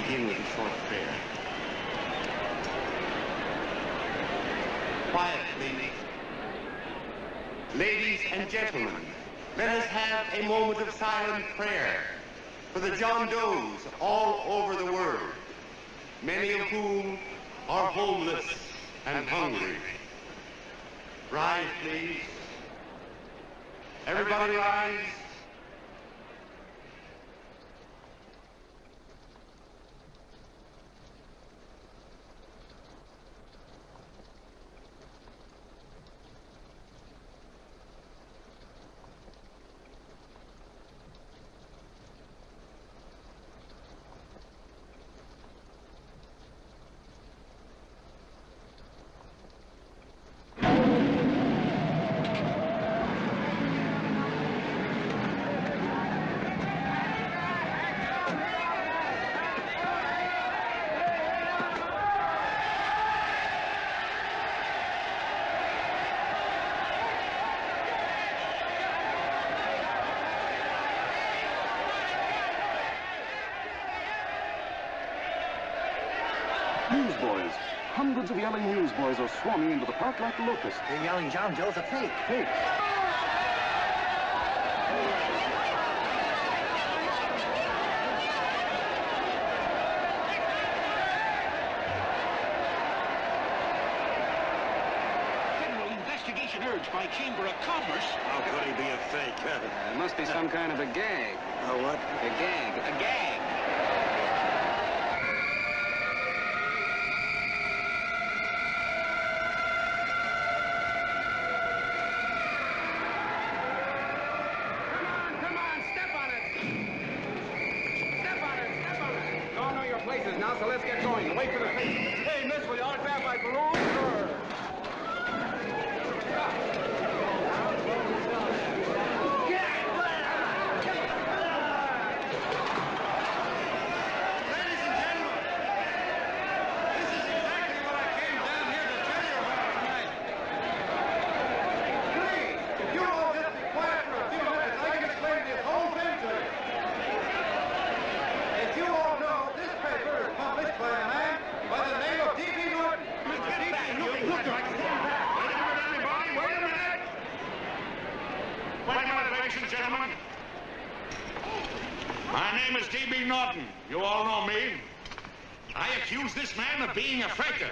begin with a short prayer. Quiet, please. Ladies and gentlemen, let us have a moment of silent prayer for the John Does all over the world, many of whom are homeless and hungry. Rise, please. Everybody rise. Newsboys. Hundreds of yelling newsboys are swarming into the park like locusts. They're yelling John Doe's a fake. Fake. General investigation urged by Chamber of Commerce. How could he be a fake? It must be some kind of a gag. A what? A gag. A gag. now, so let's get going. Wait for the paper. Hey, miss, will you autograph my balloon? Sure. Gentlemen, my name is D.B. Norton. You all know me. I accuse this man of being a faker.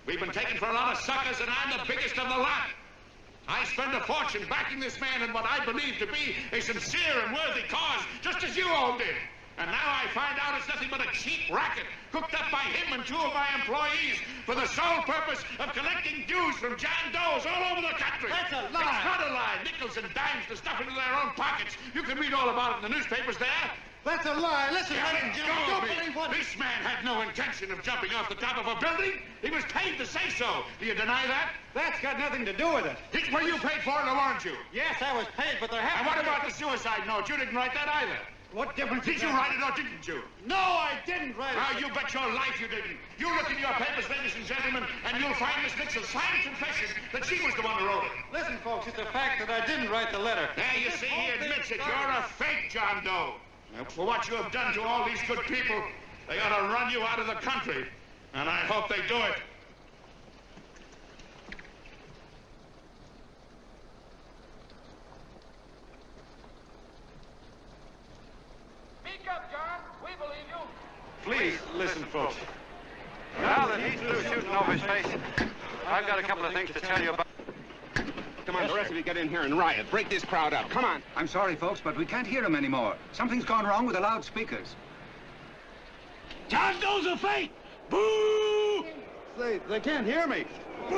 We've been taken for a lot of suckers, and I'm the biggest of the lot. I spend a fortune backing this man in what I believe to be a sincere and worthy cause, just as you all did. And now I find out it's nothing but a cheap racket cooked up by him and 2 of my employees for the sole purpose of collecting dues from John Does all over the country. That's a lie. It's not a lie. Nickels and dimes to stuff into their own pockets. You can read all about it in the newspapers there. That's a lie. Listen, Don't believe what... This man had no intention of jumping off the top of a building. He was paid to say so. Do you deny that? That's got nothing to do with it. Were you paid for it, or weren't you? Yes, I was paid, but there happened... And what about the suicide note? You didn't write that either. What difference Did you write it or didn't you? No, I didn't write it. Now, you bet your life you didn't. You look in your papers, ladies and gentlemen, and you'll find Miss Nixon's signed confession that she was the one who wrote it. Listen, folks, it's a fact that I didn't write the letter. There, you see, he admits it. You're a fake, John Doe. Now, for what you have done to all these good people, they ought to run you out of the country. And I hope they do it. Please, listen, folks. Now that he's through shooting over his face, I've got a couple of things to tell you about... Come on, the rest of you get in here and riot. Break this crowd up. Come on. I'm sorry, folks, but we can't hear him anymore. Something's gone wrong with the loudspeakers. John Doe's a fake! Boo! They can't hear me. Boo!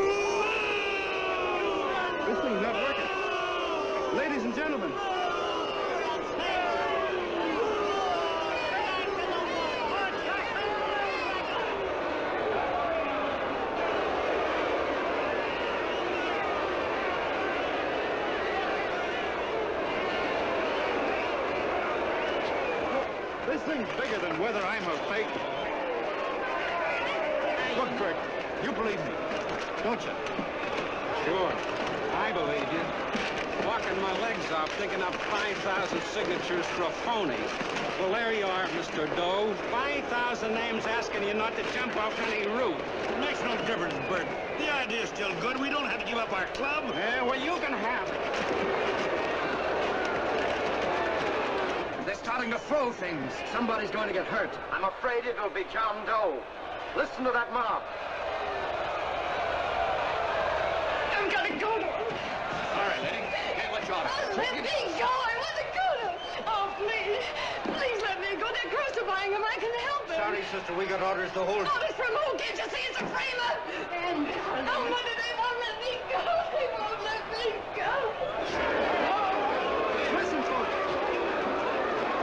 This thing's not working. Ladies and gentlemen. This thing's bigger than whether I'm a fake. Look, Kurt, you believe me, don't you? Sure, I believe you. Walking my legs off, digging up 5,000 signatures for a phony. Well, there you are, Mr. Doe. 5,000 names asking you not to jump off any roof. It makes no difference, Bert. The idea's still good. We don't have to give up our club. Yeah, well, you can have it. They're starting to throw things. Somebody's going to get hurt. I'm afraid it'll be John Doe. Listen to that mob. I've got to go to him. All right, Eddie. Hey, let you out. Let me go. I want to go to him. Oh, please. Please let me go. They're crucifying him. I can help him. Sorry, sister. We got orders to hold... Orders from who? Can't you see it's a framer? And oh, Mother, they won't let me go. They won't let me go. Listen, folks.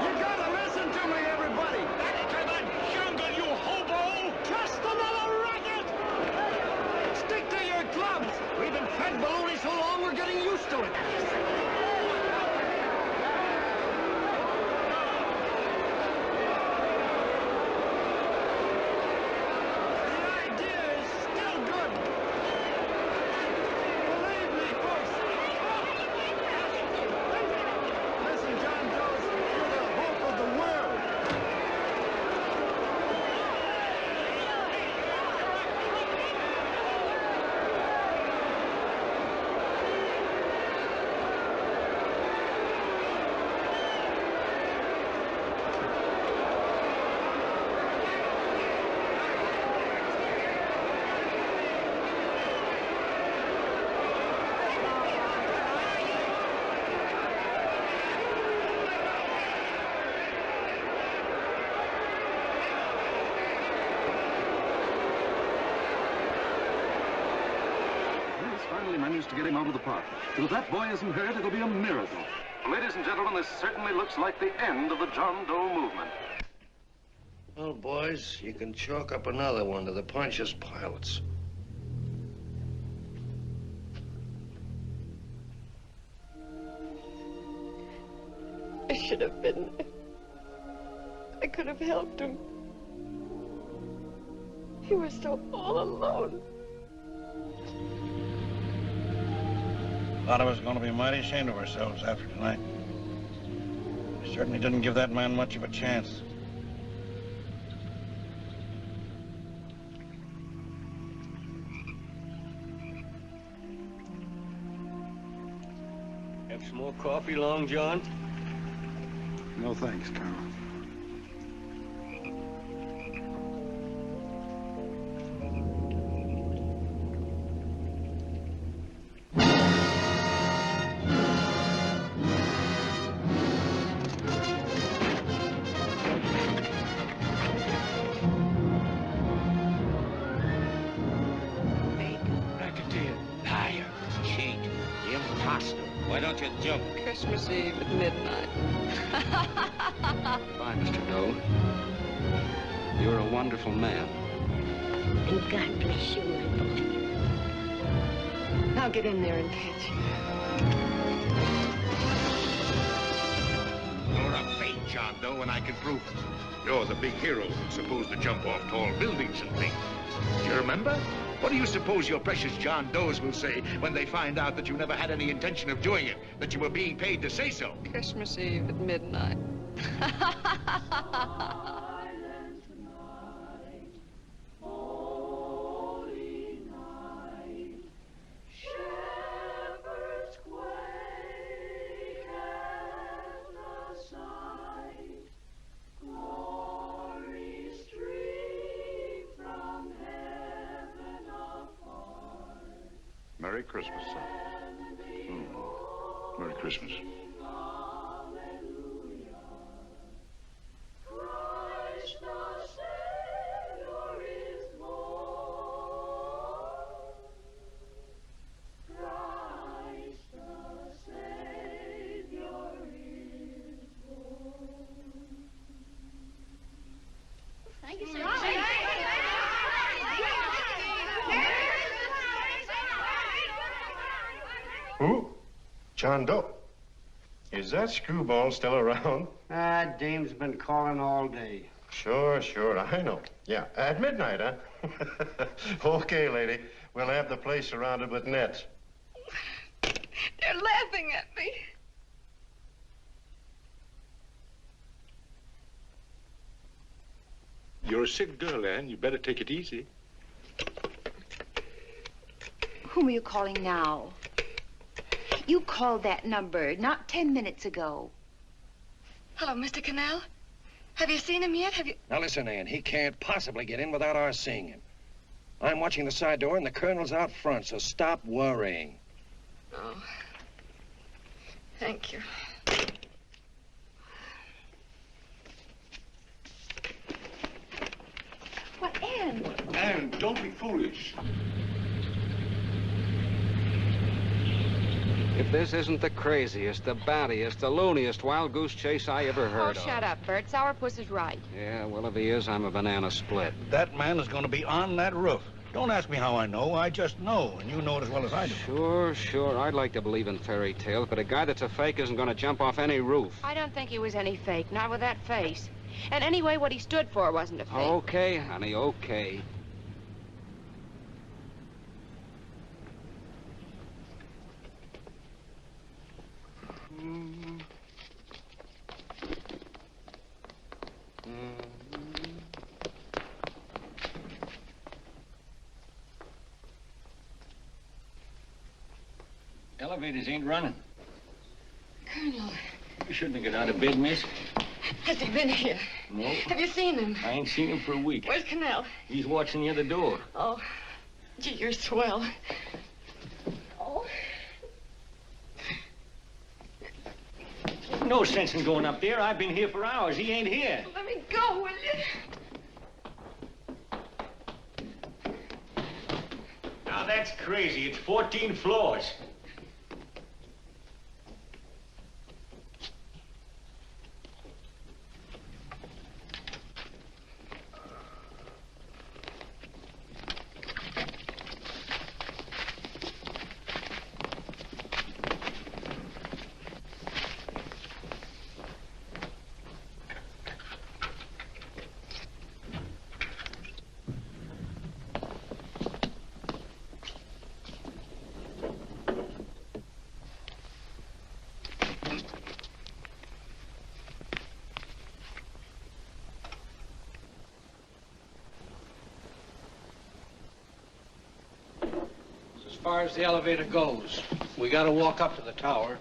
You gotta listen to me, everybody. Back to the jungle, you hobo. Just another racket. Stick to your clubs. We've been fed baloney so long, we're getting used to it. Managed to get him out of the park. But if that boy isn't hurt, it'll be a miracle. Ladies and gentlemen, this certainly looks like the end of the John Doe movement. Well, boys, you can chalk up another one to the Pontius Pilates. I should have been there. I could have helped him. He was so all alone. A lot of us are going to be mighty ashamed of ourselves after tonight. We certainly didn't give that man much of a chance. Have some more coffee, Long John? No thanks, Carl. Why don't you jump? Christmas Eve at midnight. Bye, Mr. Doe. You're a wonderful man. And God bless you, my boy. Now get in there and catch. You're a fake, John Doe, and I can prove it. You're the big hero who's supposed to jump off tall buildings and things. Do you remember? What do you suppose your precious John Does will say when they find out that you never had any intention of doing it, that you were being paid to say so? Christmas Eve at midnight. Merry Christmas, son. Merry Christmas. Thank you, sir. Who? John Doe. Is that screwball still around? Dame's been calling all day. Sure, I know. Yeah, at midnight, huh? Okay, lady. We'll have the place surrounded with nets. They're laughing at me. You're a sick girl, Anne. You better take it easy. Whom are you calling now? You called that number not 10 minutes ago. Hello, Mr. Canal. Have you seen him yet? Now listen, Ann, he can't possibly get in without our seeing him. I'm watching the side door and the colonel's out front, so stop worrying. Oh. Thank you. What, Ann? Anne, don't be foolish. If this isn't the craziest, the battiest, the looniest wild goose chase I ever heard of. Oh, shut up, Bert. Sourpuss is right. Yeah, Willoughby is. I'm a banana split. That man is going to be on that roof. Don't ask me how I know. I just know, and you know it as well as I do. Sure. I'd like to believe in fairy tales, but a guy that's a fake isn't going to jump off any roof. I don't think he was any fake, not with that face. And anyway, what he stood for wasn't a fake. Okay, honey, okay. Elevators ain't running. Colonel, You shouldn't have got out of bed, miss. has he been here? No. Have you seen him? I ain't seen him for a week. Where's Canal? He's watching the other door. Oh, gee, you're swell. Oh. No sense in going up there. I've been here for hours. He ain't here. Let me go, will you? Now that's crazy. It's 14 floors. far as the elevator goes. We gotta walk up to the tower.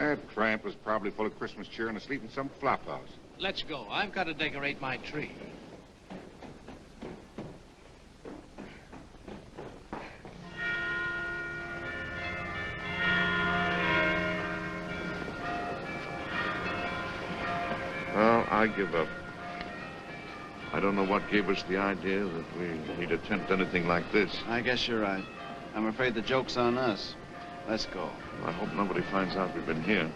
That tramp was probably full of Christmas cheer and asleep in some flop house. Let's go. I've got to decorate my tree. Well, I give up. I don't know what gave us the idea that we'd attempt anything like this. I guess you're right. I'm afraid the joke's on us. Let's go. I hope nobody finds out we've been here.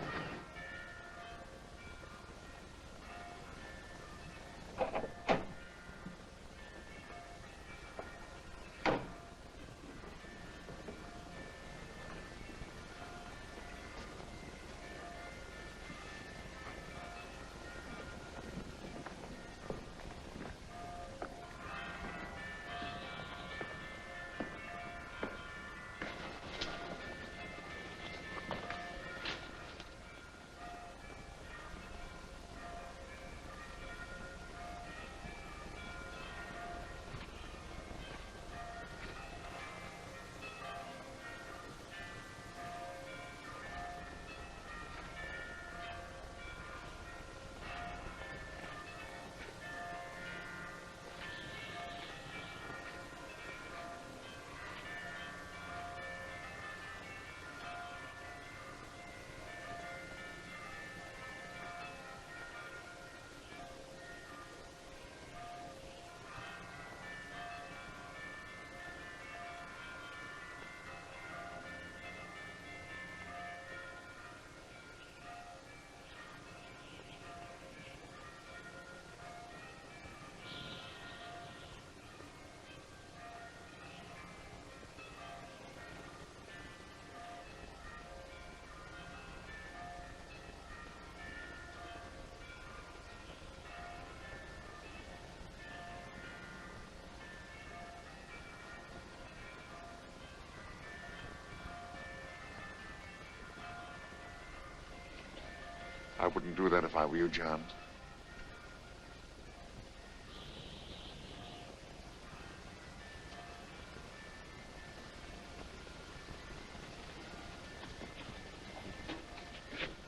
I wouldn't do that if I were you, John.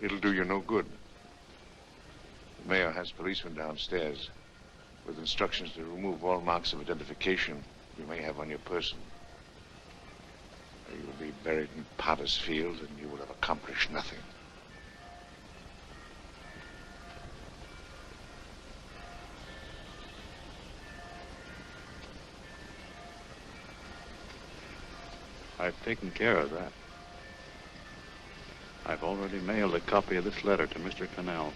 It'll do you no good. The mayor has policemen downstairs with instructions to remove all marks of identification you may have on your person. You will be buried in Potter's Field and you will have accomplished nothing. I've taken care of that. I've already mailed a copy of this letter to Mr. Cannell.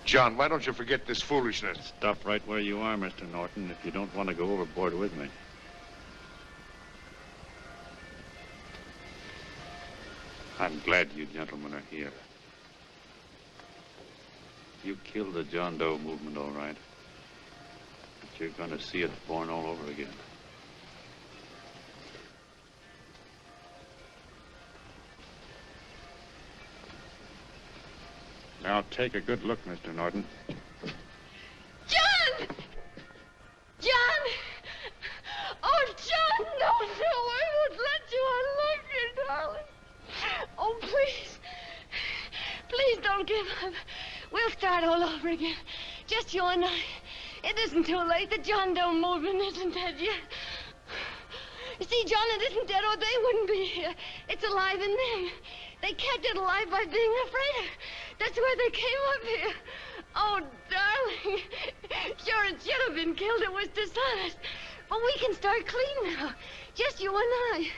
John, why don't you forget this foolishness? Stop right where you are, Mr. Norton, if you don't want to go overboard with me. I'm glad you gentlemen are here. You killed the John Doe movement, all right. But you're going to see it born all over again. Now take a good look, Mr. Norton. John! John! Oh, John, no, I won't let you. I love you, darling. Oh, please. Please don't give up. We'll start all over again. Just you and I. It isn't too late. The John Doe movement isn't dead yet. You see, John, it isn't dead or they wouldn't be here. It's alive in them. They kept it alive by being afraid of. That's why they came up here. Oh, darling. Sure, it should have been killed. It was dishonest. But we can start clean now. Just you and I.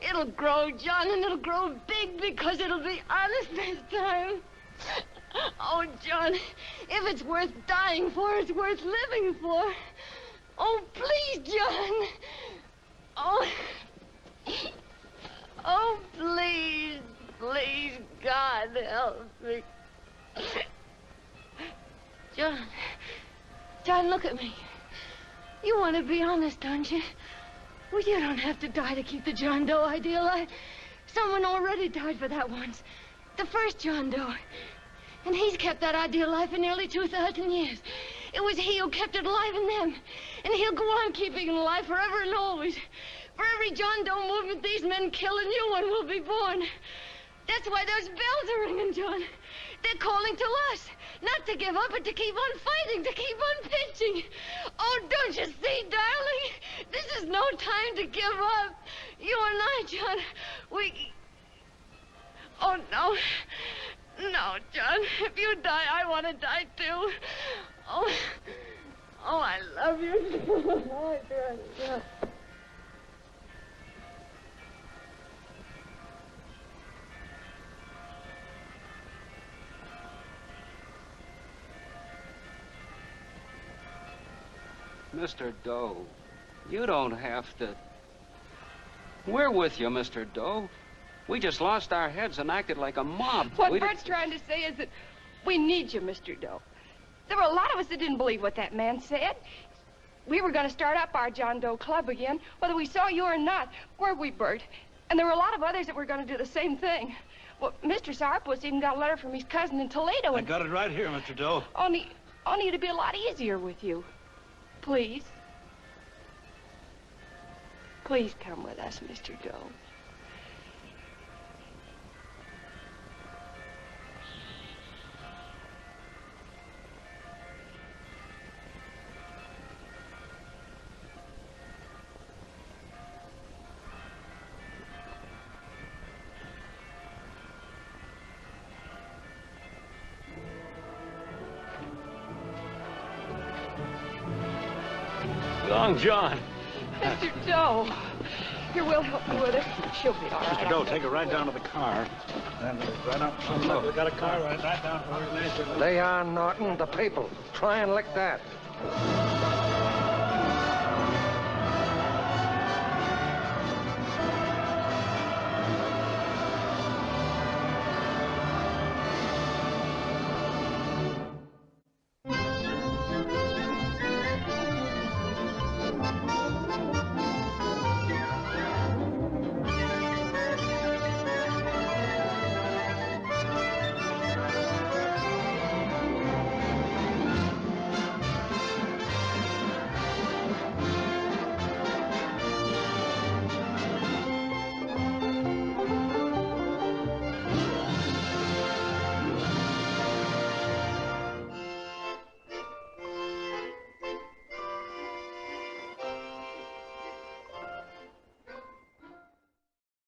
It'll grow, John, and it'll grow big because it'll be honest this time. Oh, John, if it's worth dying for, it's worth living for. Oh, please, John. Oh. Oh, please, please, God, help me. John, look at me. You want to be honest, don't you? Well, you don't have to die to keep the John Doe idea alive. Someone already died for that once. The first John Doe. And he's kept that idea alive for nearly 2,000 years. It was he who kept it alive in them. And he'll go on keeping it alive forever and always. For every John Doe movement these men kill, a new one will be born. That's why those bells are ringing, John. They're calling to us. Not to give up, but to keep on fighting, to keep on pitching. Oh, don't you see, darling? This is no time to give up. You and I, John, we... Oh, no. No, John. If you die, I want to die, too. Oh, I love you. Oh, John. Mr. Doe, you don't have to... We're with you, Mr. Doe. We just lost our heads and acted like a mob. What Bert's trying to say is that we need you, Mr. Doe. There were a lot of us that didn't believe what that man said. We were going to start up our John Doe Club again, whether we saw you or not. Weren't we, Bert? And there were a lot of others that were going to do the same thing. Well, Mr. Sourpuss even got a letter from his cousin in Toledo. I got it right here, Mr. Doe. Only it'd be a lot easier with you. Please. Please come with us, Mr. Doe. Long John. Mr. Doe. Here, we'll help you with it. She'll be all right. Mr. Doe, take her right down to the car. And right up. Look, we got a car right down for her. Lay on, Norton. The people. Try and lick that.